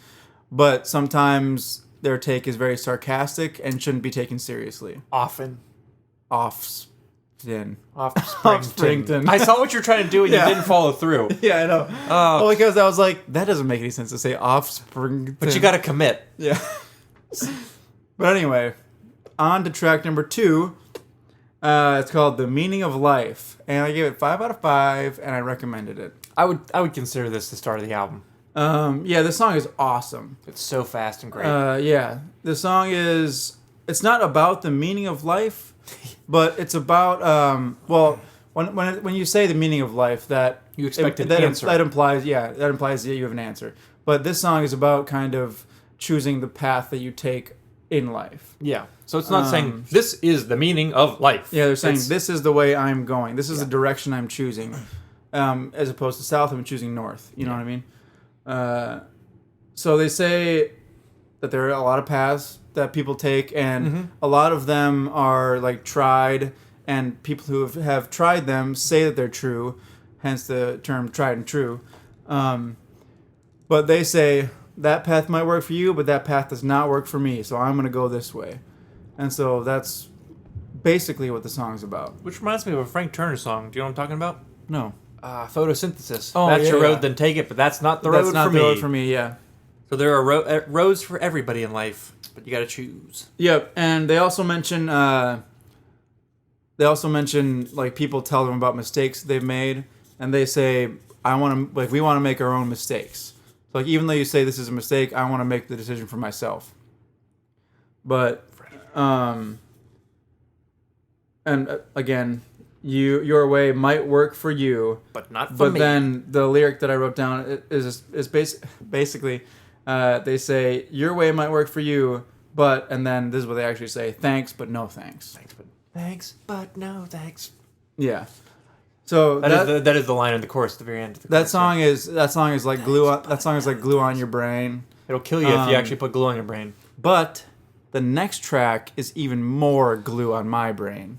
but sometimes their take is very sarcastic and shouldn't be taken seriously. Often. Offsprington. I saw what you're trying to do and Yeah. you didn't follow through. Yeah, I know. Well, because I was like, that doesn't make any sense to say Offspring. But you got to commit. Yeah. But anyway, on to track number 2. It's called The Meaning of Life. And I gave it 5 out of 5, and I recommended it. I would consider this the start of the album. Yeah, this song is awesome. It's so fast and great. Yeah, the song is... It's not about the meaning of life, but it's about... well, when you say the meaning of life, that... You expect an that answer. That implies that you have an answer. But this song is about kind of choosing the path that you take in life. Yeah. So it's not saying this is the meaning of life. Yeah, they're saying this is the way I'm going. This is the direction I'm choosing. As opposed to south, I'm choosing north. You know what I mean? So they say that there are a lot of paths that people take, and a lot of them are like tried, and people who have tried them say that they're true, hence the term tried and true. But they say that path might work for you, but that path does not work for me, so I'm going to go this way. And so that's basically what the song's about. Which reminds me of a Frank Turner song. Do you know what I'm talking about? No. Photosynthesis. Oh, that's yeah, your road, yeah. then take it, but that's not the That's road not for the me. road for me, yeah. So there are roads for everybody in life, but you got to choose. Yep, and they also mention like people tell them about mistakes they've made, and they say we want to make our own mistakes. So like even though you say this is a mistake, I want to make the decision for myself. But again, your way might work for you, But not for but me. then the lyric that I wrote down is basically they say your way might work for you, and then this is what they actually say: thanks, but no thanks. Thanks, but no thanks. Yeah. So That is the line in the chorus at the very end. Of the that chorus, song is like glue on. That song is like glue on your brain. It'll kill you if you actually put glue on your brain. But the next track is even more glue on my brain.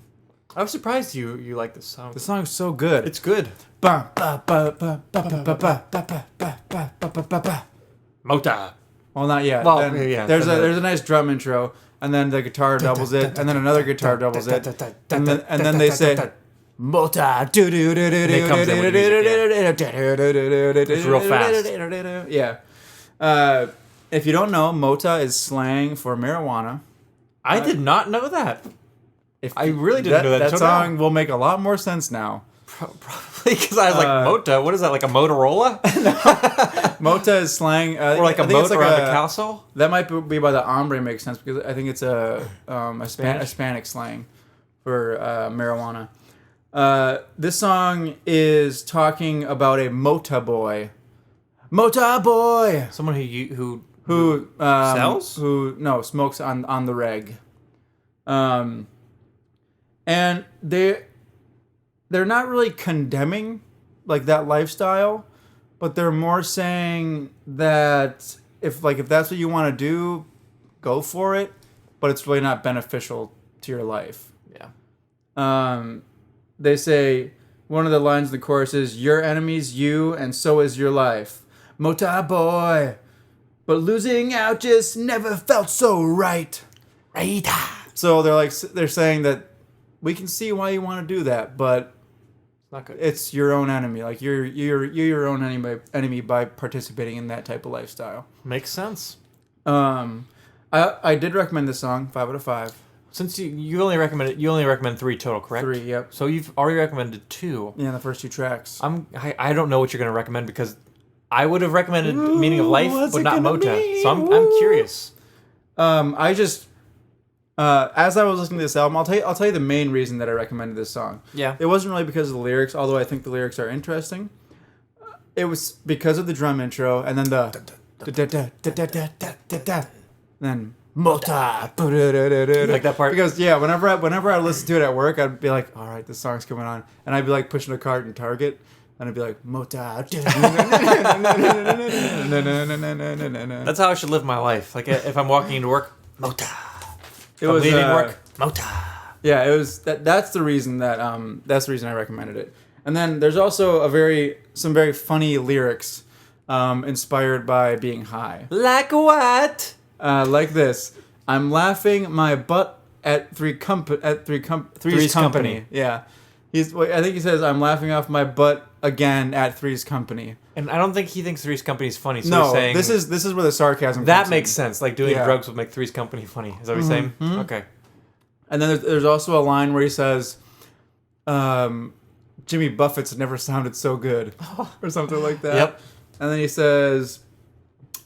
I was surprised you like this song. The song's so good. It's good. Ba, ba, ba, ba, ba, ba, ba, ba, ba, ba, ba, ba, ba, ba, ba. Mota. Well, not yet. Well, Then yeah, There's but a nice drum intro, and then the guitar doubles it, and then another guitar doubles it, and then they say Mota. It comes in with It's real fast. Yeah. If you don't know, Mota is slang for marijuana. I did not know that. I really didn't That, know that. that until song now. will make a lot more sense now. Probably because I was like, Mota? What is that, like a Motorola? Mota is slang. Or like a I think it's moat around a castle? That might be by the Hombre makes sense because I think it's a Hispanic slang for marijuana. This song is talking about a Mota boy. Mota boy! Someone who Sells? sells? Smokes on the reg. And they're not really condemning like that lifestyle, but they're more saying that if that's what you want to do, go for it, but it's really not beneficial to your life. Yeah. They say one of the lines in the chorus is your enemy's you and so is your life. Mota boy, but losing out just never felt so right. Right. So they're saying that we can see why you want to do that, but Not good. it's your own enemy. Like you're your own enemy by participating in that type of lifestyle. Makes sense. I did recommend this song 5 out of 5. Since you only recommend 3 total, correct? 3, yep. So you've already recommended 2. Yeah, the first 2 tracks. I don't know what you're gonna recommend because I would have recommended Meaning of Life, what's but it not gonna Mota. be? So I'm curious. I just as I was listening to this album, I'll tell you the main reason that I recommended this song. Yeah. It wasn't really because of the lyrics, although I think the lyrics are interesting. It was because of the drum intro and then then Mota. Like that part? Because whenever I listen to it at work, I'd be like, all right, this song's coming on, and I'd be like pushing a cart in Target, and I'd be like Mota. That's how I should live my life. Like if I'm walking into work, Mota. It was leaving work, Mota. Yeah, it was that's the reason that I recommended it. And then there's also some very funny lyrics inspired by being high. Like what? Like this. I'm laughing my butt at Three's Company. Company. Yeah. I think he says, I'm laughing off my butt again at Three's Company. And I don't think he thinks Three's Company is funny. So No, he's saying, this is where the sarcasm that comes makes in. sense. Like doing drugs would make Three's Company funny. Is that what he's saying? Mm-hmm. Okay. And then there's also a line where he says, Jimmy Buffett's never sounded so good. Or something like that. Yep. And then he says,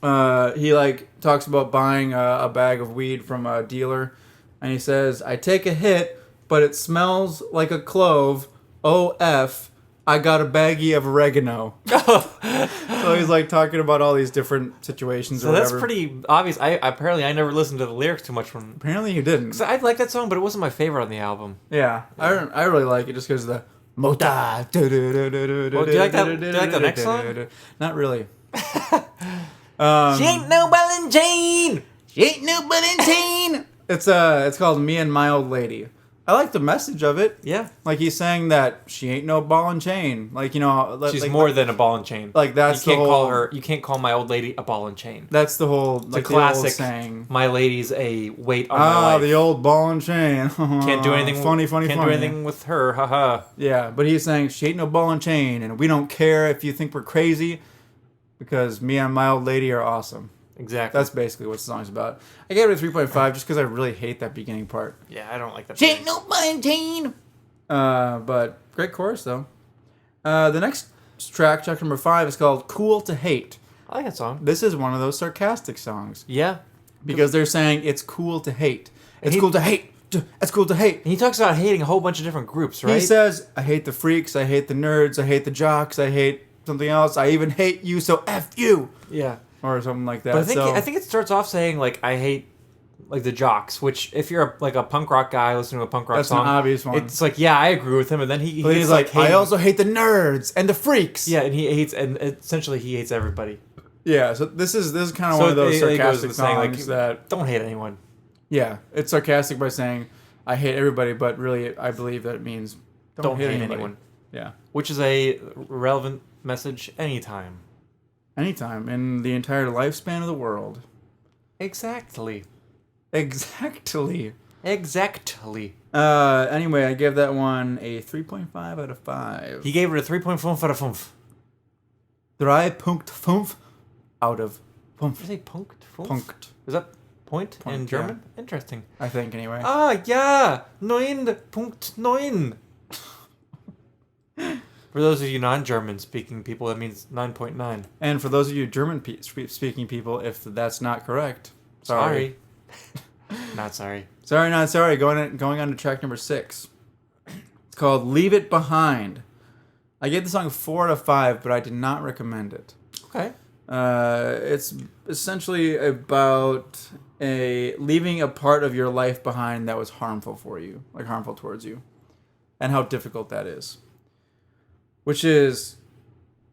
he like talks about buying a bag of weed from a dealer. And he says, I take a hit, but it smells like a clove. OF, I got a baggie of oregano. So he's like talking about all these different situations So or whatever. that's pretty obvious. Apparently I never listened to the lyrics too much from... Apparently you didn't. Cause I like that song, but it wasn't my favorite on the album. Yeah. I really like it just because of the... Mota. Do you like the next song? Not really. She ain't no ball and chain! She ain't no ball and chain! It's called Me and My Old Lady. I like the message of it. Yeah. Like he's saying that she ain't no ball and chain. Like, you know, She's like, more than a ball and chain. Like that's you can't the whole, call her. You can't call my old lady a ball and chain. That's the whole It's like a classic the old saying. My lady's a weight on my life. The old ball and chain. Can't do anything. Funny. Can't do anything with her. Haha. Yeah, but he's saying she ain't no ball and chain, and we don't care if you think we're crazy, because me and my old lady are awesome. Exactly. That's basically what the song's about. I gave it a 3.5 just because I really hate that beginning part. Yeah, I don't like that. She ain't no ball and chain. But great chorus though. The next track number 5, is called "Cool to Hate." I like that song. This is one of those sarcastic songs Yeah. because they're saying it's cool to hate. It's cool to hate. It's cool to hate. And he talks about hating a whole bunch of different groups, right? He says, I hate the freaks, I hate the nerds, I hate the jocks, I hate something else, I even hate you, so F you. Yeah. Or something like that. But I think it starts off saying like I hate like the jocks, which if you're like a punk rock guy listening to a punk rock That's song, an obvious one. It's like I agree with him, and then But he's like, I also hate the nerds and the freaks. Yeah, and he hates, and essentially he hates everybody. Yeah, so this is kind of one of those sarcastic songs that don't hate anyone. Yeah, it's sarcastic by saying I hate everybody, but really I believe that it means don't hate anyone. Yeah, which is a relevant message anytime. Anytime in the entire lifespan of the world. Exactly. Exactly. Anyway, I gave that one a 3.5 out of 5. He gave it a 3.5 out of 5. 3.5 out of 5. Did you say punkt? Punkt. Is that point in German? Yeah. Interesting. I think anyway. Ja, 9.9. For those of you non-German speaking people, that means 9.9. And for those of you German speaking people, if that's not correct, sorry. Not sorry. Sorry, not sorry. Going on to track number 6. It's called "Leave It Behind." I gave the song 4 out of 5, but I did not recommend it. Okay. It's essentially about leaving a part of your life behind that was harmful for you, like harmful towards you, and how difficult that is. Which is,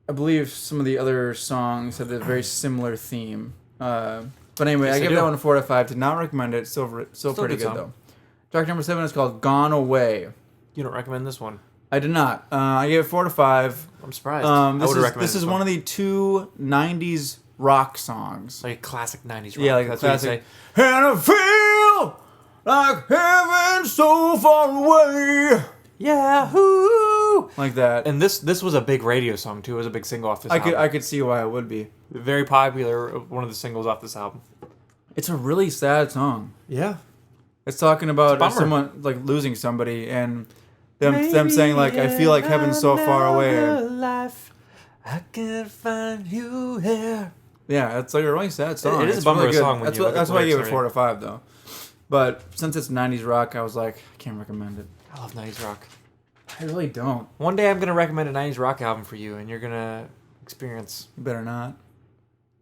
I believe, some of the other songs have a very similar theme. But anyway, I gave that one a 4 out of 5. Did not recommend it. Still pretty good though. Track number 7 is called "Gone Away." You don't recommend this one? I did not. I gave it 4 out of 5. I'm surprised. This is one of the 2 '90s rock songs. Like a classic 90s rock. Yeah, like that's a classic. What And I feel like heaven so far away. Yahoo! Like that. And this was a big radio song too. It was a big single off this album. I could see why it would be. Very popular, one of the singles off this album. It's a really sad song. Yeah. It's talking about It's a bummer. someone like losing somebody and them saying like I feel like heaven's so far away. Life, I can find you here. Yeah, it's like a really sad song. It is It's a bummer really good. song when you look at That's the why I gave it lyrics 4 out of 5 though. But since it's 90s rock, I was like, I can't recommend it. I love 90s rock. I really don't. One day I'm going to recommend a 90s rock album for you, and you're going to experience... You better not.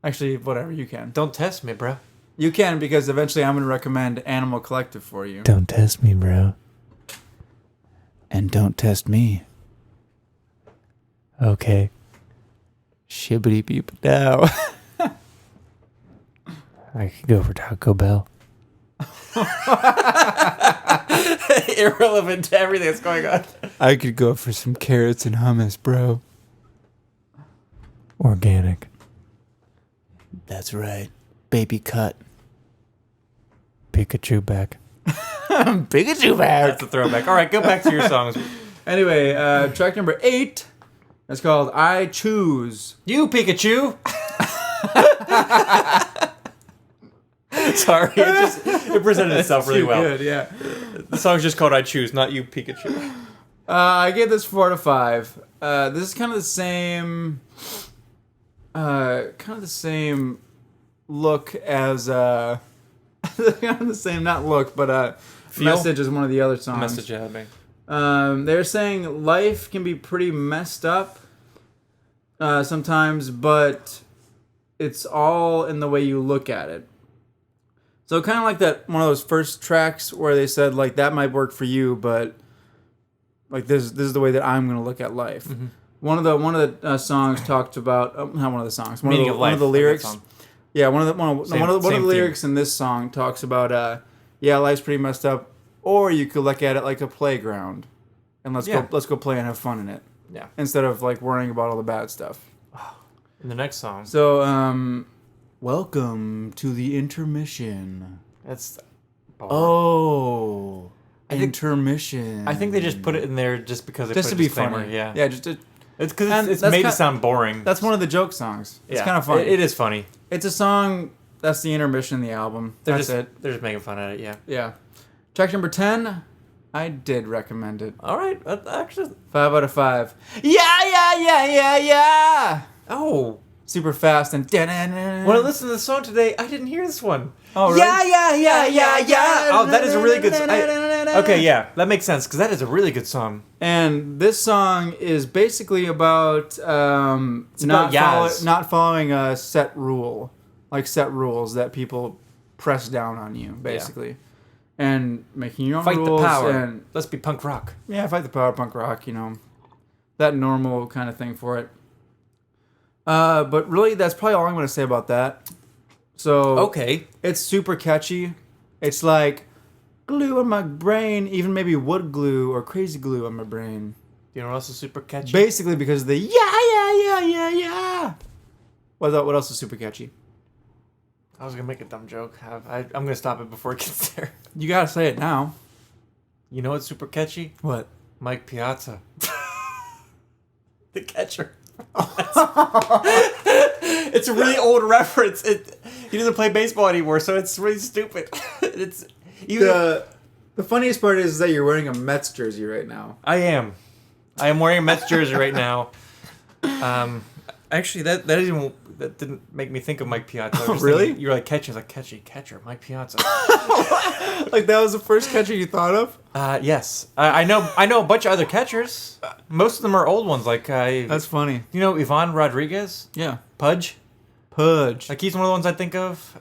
Actually, whatever, you can. Don't test me, bro. You can, because eventually I'm going to recommend Animal Collective for you. Don't test me, bro. And don't test me. Okay. Shibbity beep now. I could go for Taco Bell. Irrelevant to everything that's going on. I could go for some carrots and hummus, bro. Organic. That's right. Baby cut. Pikachu back. Pikachu back. That's a throwback. All right, go back to your songs. Anyway, track number 8 is called I Choose. You, Pikachu! Sorry, it presented itself really well. Good, yeah. The song's just called I Choose, not You, Pikachu. I gave this 4 out of 5. This is kind of the same... look as... kind of the same, not look, but message as one of the other songs. Message you had me. They're saying life can be pretty messed up sometimes, but it's all in the way you look at it. So kind of like that one of those first tracks where they said like that might work for you, but like this is the way that I'm going to look at life. Mm-hmm. One of the songs talked about not one of the songs. Meaning of life. One of the lyrics. Yeah, one of the lyrics in this song talks about life's pretty messed up, or you could look at it like a playground, and let's go play and have fun in it. Yeah. Instead of like worrying about all the bad stuff. In the next song. So welcome to the intermission. That's intermission. I think they just put it in there just because just put to a be disclaimer. funny. Yeah. Yeah, just it's because it's made to sound boring. That's one of the joke songs. It's Yeah. kind of funny. It is funny. It's a song. That's the intermission of the album. That's it. They're just making fun of it. Yeah. Yeah. Track number 10. I did recommend it. All right. Actually. 5 out of 5. Yeah. Oh. Super fast and. When I listened to the song today, I didn't hear this one. Oh, really? Yeah. Oh, that is a really good song. Okay, yeah. That makes sense, because that is a really good song. And this song is basically about not following a set rule. Like set rules that people press down on you, basically. Yeah. And making your own fight rules. Fight the power. And, let's be punk rock. Yeah, fight the power, punk rock, That normal kind of thing for it. But really, that's probably all I'm going to say about that. So okay, it's super catchy. It's like glue on my brain, even maybe wood glue or crazy glue on my brain. You know what else is super catchy? Basically because of the yeah. What else is super catchy? I was going to make a dumb joke. I'm going to stop it before it gets there. You got to say it now. You know what's super catchy? What? Mike Piazza. The catcher. It's a really old reference. He doesn't play baseball anymore, so it's really stupid. The funniest part is that you're wearing a Mets jersey right now. I am wearing a Mets jersey right now. Actually, that didn't make me think of Mike Piazza. Oh, really? You're like catcher, Mike Piazza. Like that was the first catcher you thought of? Yes. I know a bunch of other catchers. Most of them are old ones. Like that's funny. You know Ivan Rodriguez? Yeah. Pudge. Like he's one of the ones I think of.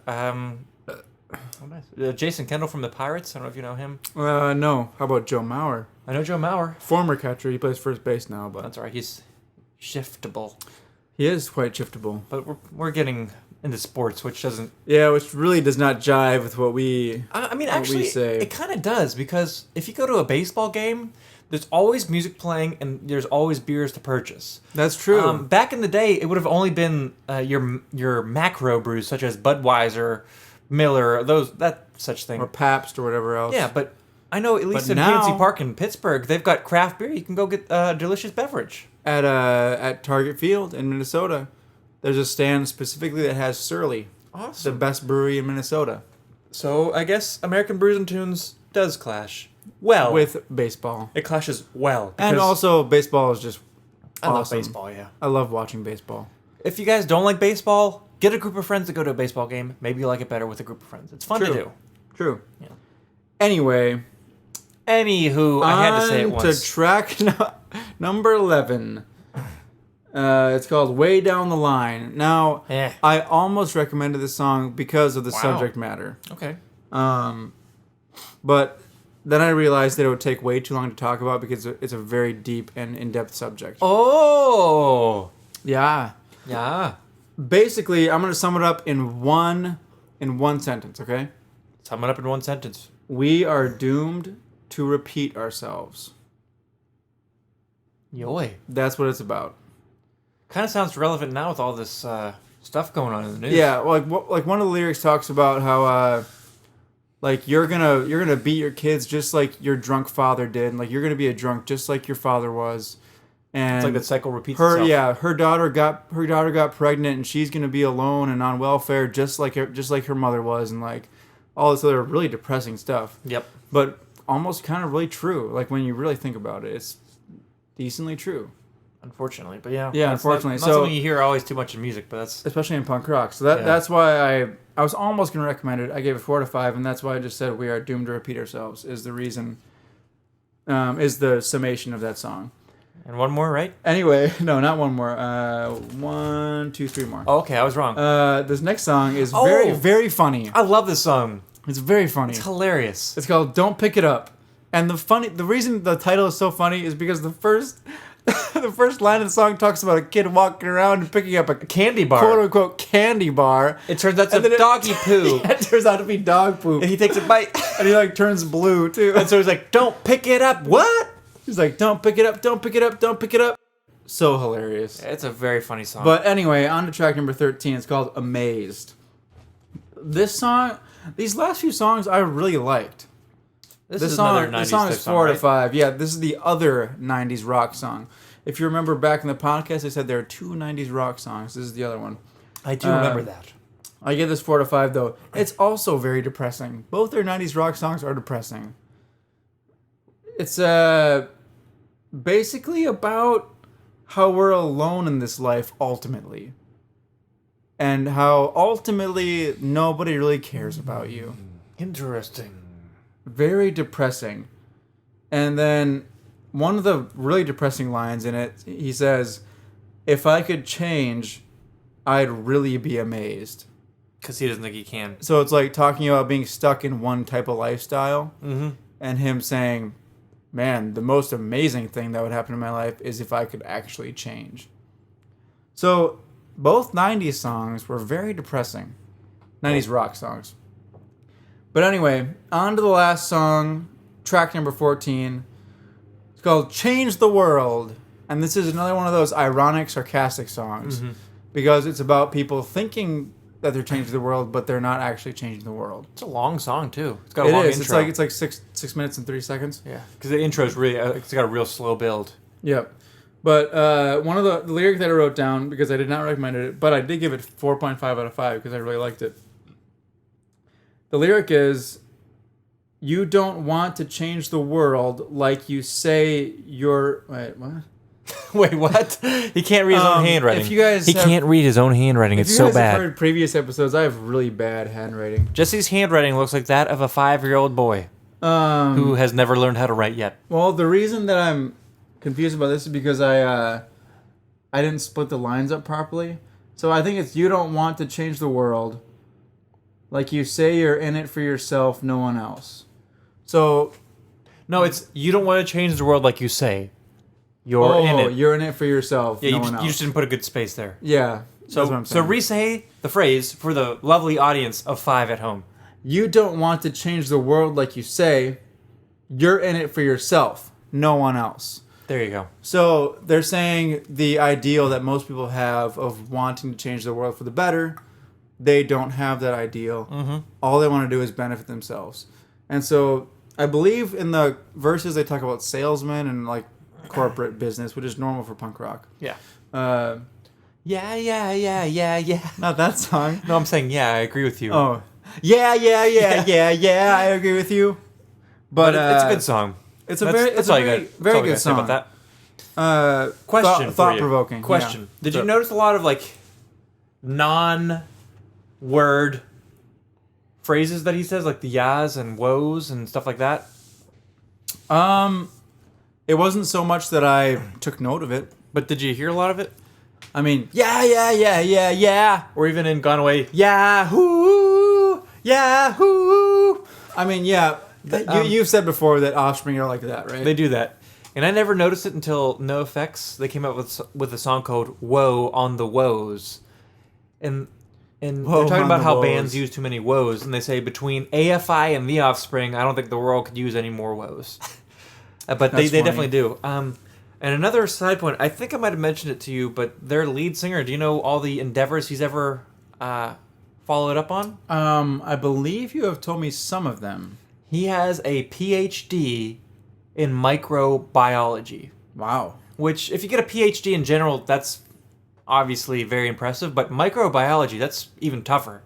Jason Kendall from the Pirates. I don't know if you know him. No. How about Joe Mauer? I know Joe Mauer. Former catcher. He plays first base now, but that's all right. He's shiftable. He is quite shiftable. But we're getting into sports, which doesn't... Yeah, which really does not jive with what we actually, say. It kind of does, because if you go to a baseball game, there's always music playing and there's always beers to purchase. That's true. Back in the day, it would have only been your macro brews, such as Budweiser, Miller, that such thing. Or Pabst or whatever else. Yeah, but I know at least in PNC Park in Pittsburgh, they've got craft beer. You can go get a delicious beverage. At Target Field in Minnesota, there's a stand specifically that has Surly. Awesome. The best brewery in Minnesota. So I guess American Brews and Tunes does clash well with baseball. It clashes well. And also baseball is just I awesome. love baseball, yeah. I love watching baseball. If you guys don't like baseball, get a group of friends to go to a baseball game. Maybe you like it better with a group of friends. It's fun to do. True. Yeah. Anywho, I had to say it once. To track number 11. It's called Way Down the Line. Now, I almost recommended this song because of the subject matter. Okay. But then I realized that it would take way too long to talk about because it's a very deep and in-depth subject. Oh! Yeah. Yeah. Basically, I'm going to sum it up in one sentence, okay? Sum it up in one sentence. We are doomed to repeat ourselves. Yoy. That's what it's about. Kind of sounds relevant now with all this stuff going on in the news. Yeah, like one of the lyrics talks about how Like you're gonna beat your kids just like your drunk father did. And, like you're gonna be a drunk just like your father was. And It's like the cycle repeats itself. her daughter got pregnant and she's gonna be alone and on welfare just like her mother was, and like all this other really depressing stuff. Yep. But almost kind of really true. Like when you really think about it, it's decently true. Unfortunately, but yeah. Yeah, that's unfortunately. Not something you hear always too much in music, but that's... Especially in punk rock. So that's why I was almost going to recommend it. I gave it 4 out of 5, and that's why I just said we are doomed to repeat ourselves is the reason, is the summation of that song. And one more, right? Anyway, no, not one more. 1, 2, 3 more. Oh, okay, I was wrong. This next song is very, very funny. I love this song. It's very funny. It's hilarious. It's called Don't Pick It Up. And the reason the title is so funny is because the first line of the song talks about a kid walking around and picking up a Candy bar. quote unquote candy bar. It turns out to doggy poo. Yeah, it turns out to be dog poop. And he takes a bite. And he like turns blue too. And so he's like, don't pick it up. What? He's like, don't pick it up, don't pick it up, don't pick it up. So hilarious. It's a very funny song. But anyway, on to track number 13. It's called Amazed. This song, these last few songs I really liked. This song is 4 out of 5. Yeah, this is the other 90s rock song. If you remember back in the podcast, I said there are 2 90s rock songs. This is the other one. I do remember that. I give this 4 out of 5, though. It's also very depressing. Both their 90s rock songs are depressing. It's basically about how we're alone in this life, ultimately. And how, ultimately, nobody really cares about you. Interesting. Very depressing. And then one of the really depressing lines in it, he says, if I could change, I'd really be amazed. Because he doesn't think he can. So it's like talking about being stuck in one type of lifestyle. Mm-hmm. And him saying, man, the most amazing thing that would happen in my life is if I could actually change. So both 90s songs were very depressing. 90s rock songs. But anyway, on to the last song, track number 14. It's called Change the World. And this is another one of those ironic, sarcastic songs. Mm-hmm. Because it's about people thinking that they're changing the world, but they're not actually changing the world. It's a long song, too. It's got a long intro. It's like 6 minutes and 30 seconds. Yeah, because the intro is really, it's got a real slow build. Yep. But one of the lyric that I wrote down, because I did not recommend it, but I did give it 4.5 out of 5 because I really liked it. The lyric is, you don't want to change the world like you say you're... Wait, what? Wait, what? He can't read his own handwriting. If you guys can't read his own handwriting. It's so bad. If you guys have heard previous episodes, I have really bad handwriting. Jesse's handwriting looks like that of a 5-year-old boy who has never learned how to write yet. Well, the reason that I'm confused about this is because I didn't split the lines up properly. So I think it's, you don't want to change the world like you say you're in it for yourself, no one else. So... No, it's, you don't want to change the world like you say. You're in it. You're in it for yourself, yeah, no one else. You just didn't put a good space there. Yeah, that's what I'm saying. So re-say the phrase for the lovely audience of 5 at home. You don't want to change the world like you say. You're in it for yourself, no one else. There you go. So they're saying the ideal that most people have of wanting to change the world for the better, they don't have that ideal. Mm-hmm. All they want to do is benefit themselves. And so I believe in the verses they talk about salesmen and like corporate business, which is normal for punk rock. Yeah. Yeah. Not that song. No, I'm saying yeah, I agree with you. Oh. Yeah, I agree with you. But it's a good song. It's a very good song. About that. Question thought provoking. Question. Yeah. Did you notice a lot of like non-word phrases that he says, like the yas and woes and stuff like that? It wasn't so much that I took note of it. But did you hear a lot of it? I mean, yeah. Or even in Gone Away, Yahoo! I mean, yeah. You've said before that Offspring are like that, right? They do that. And I never noticed it until NoFX. They came up with a song called Woe on the Woes. And they're talking about how bands use too many woes. And they say between AFI and The Offspring, I don't think the world could use any more woes. But they definitely do. And another side point, I think I might have mentioned it to you, but their lead singer, do you know all the endeavors he's ever follow it up on? I believe you have told me some of them. He has a PhD in microbiology. Wow. Which, if you get a PhD in general, that's obviously very impressive. But microbiology, that's even tougher.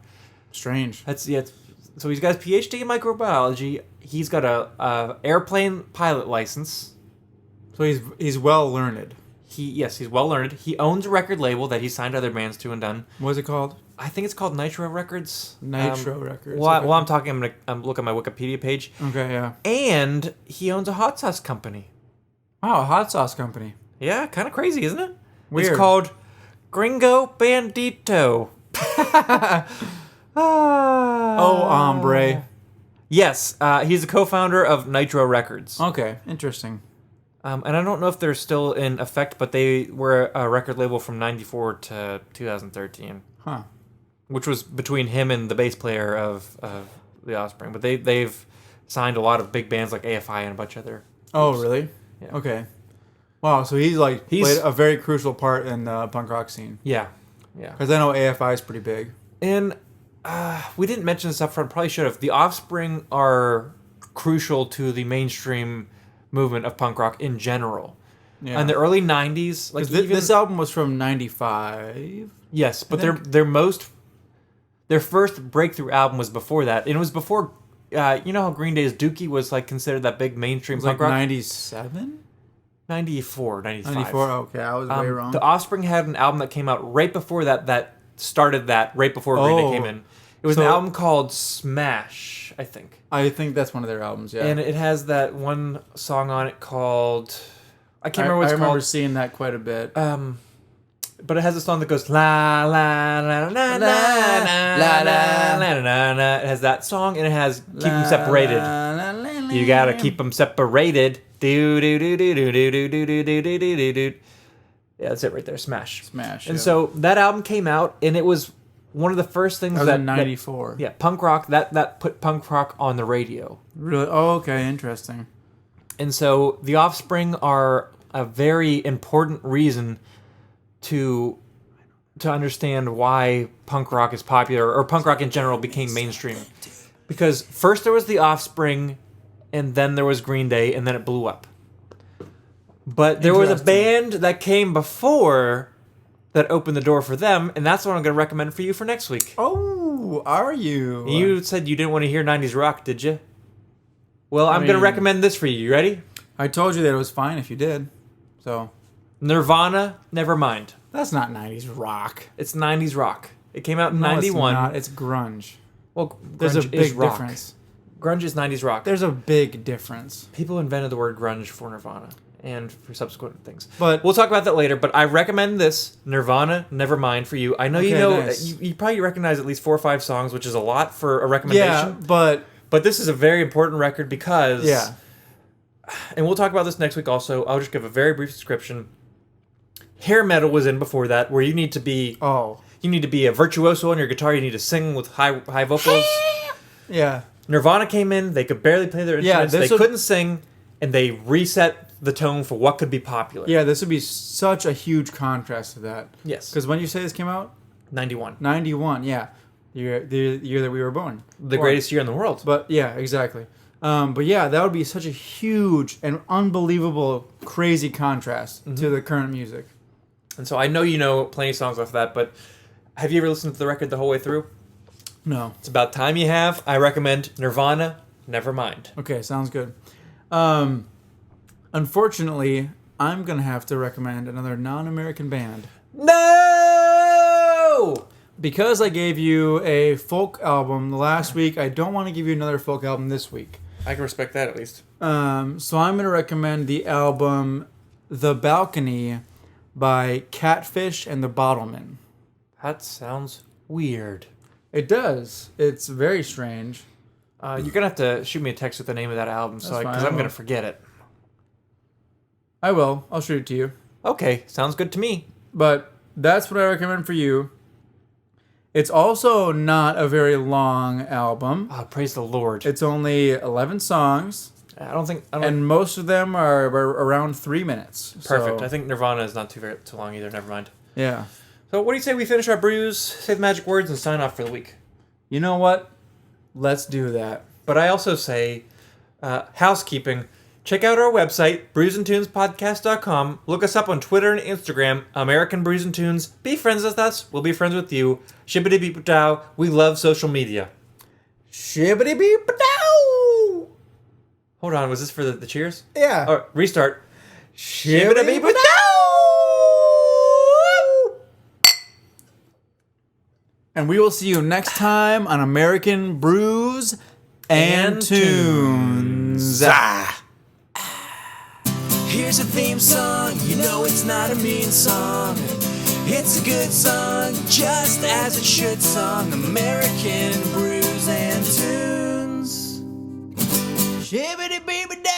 Strange. So he's got a PhD in microbiology. He's got a airplane pilot license. So he's well learned. He's well learned. He owns a record label that he signed other bands to and done. What is it called? I think it's called Nitro Records. Nitro Records. While I'm talking, I'm gonna look at my Wikipedia page. Okay, yeah. And he owns a hot sauce company. Wow, a hot sauce company. Yeah, kind of crazy, isn't it? Weird. It's called Gringo Bandito. Oh, Hombre. Yes, he's a co-founder of Nitro Records. Okay, interesting. And I don't know if they're still in effect, but they were a record label from 94 to 2013. Huh. Which was between him and the bass player of the Offspring. But they've signed a lot of big bands like AFI and a bunch of other Oh, groups. really? Yeah. Okay. Wow, so he's played a very crucial part in the punk rock scene. Yeah. Because I know AFI is pretty big. And we didn't mention this up front, probably should have. The Offspring are crucial to the mainstream movement of punk rock in general. Yeah. In the early 90s, like this album was from 95. Yes, but their first breakthrough album was before that. And it was before you know how Green Day's Dookie was like considered that big mainstream It was punk like rock? 97? 94, 95. 94, okay, I was way wrong. The Offspring had an album that came out right before that started that right before Green Day came in. It was an album called Smash, I think. I think that's one of their albums, yeah. And it has that one song on it called... I can't remember what it's called. I remember seeing that quite a bit. But it has a song that goes la la la la la la la la la la. It has that song and it has keep them separated. You gotta keep them separated. Do do do do do do do do do do do do. Yeah, that's it right there. Smash. And so that album came out and it was one of the first things that was in 94. Yeah, punk rock that put punk rock on the radio. Really? Oh, okay, interesting. And so the Offspring are a very important reason to understand why punk rock is popular, or punk rock in general became mainstream. Because first there was the Offspring, and then there was Green Day, and then it blew up. But there was a band that came before that opened the door for them, and that's what I'm going to recommend for you for next week. Oh, are you? You said you didn't want to hear 90s rock, did you? Well, I'm going to recommend this for you. You ready? I told you that it was fine if you did. So Nirvana, Nevermind. That's not 90s rock. It's 90s rock. It came out in No, 91. It's not. It's grunge. Well, There's a grunge big is rock. difference. Grunge is 90s rock. There's a big difference. People invented the word grunge for Nirvana and for subsequent things. But we'll talk about that later, but I recommend this, Nirvana, Nevermind, for you. I know you know, nice. you probably recognize at least 4 or 5 songs, which is a lot for a recommendation. Yeah, but this is a very important record because... Yeah. And we'll talk about this next week also. I'll just give a very brief description. Hair metal was in before that, where you need to be... Oh. You need to be a virtuoso on your guitar. You need to sing with high vocals. Yeah. Nirvana came in. They could barely play their instruments. They couldn't sing, and they reset the tone for what could be popular. Yeah, this would be such a huge contrast to that. Yes. Because when you say this came out? 91. 91, yeah. The year that we were born. The greatest year in the world. But, yeah, exactly. But, yeah, that would be such a huge and unbelievable, crazy contrast to the current music. And so I know you know plenty of songs off that, but have you ever listened to the record the whole way through? No. It's about time you have. I recommend Nirvana, Nevermind. Okay, sounds good. Unfortunately, I'm going to have to recommend another non-American band. No! Because I gave you a folk album last week, I don't want to give you another folk album this week. I can respect that at least. So I'm going to recommend the album The Balcony by Catfish and the Bottlemen. That sounds weird. It does. It's very strange. You're going to have to shoot me a text with the name of that album because I'm going to forget it. I will. I'll shoot it to you. Okay, sounds good to me. But that's what I recommend for you. It's also not a very long album. Oh, praise the Lord. It's only 11 songs. And most of them are around 3 minutes. Perfect. So, I think Nirvana is not too long either. Never mind. Yeah. So what do you say we finish our brews, say the magic words, and sign off for the week? You know what? Let's do that. But I also say, housekeeping. Check out our website, brewsandtunespodcast.com. Look us up on Twitter and Instagram, American Brews and Tunes. Be friends with us. We'll be friends with you. Shibbity beep dow. We love social media. Shibbity beep dow. Hold on, was this for the cheers? Yeah. Oh, restart. Shibbity beep dow. And we will see you next time on American Brews and Tunes. Here's a theme song, you know it's not a mean song. It's a good song, just as it should song. American Brews and Tunes. Shibbity beep dow.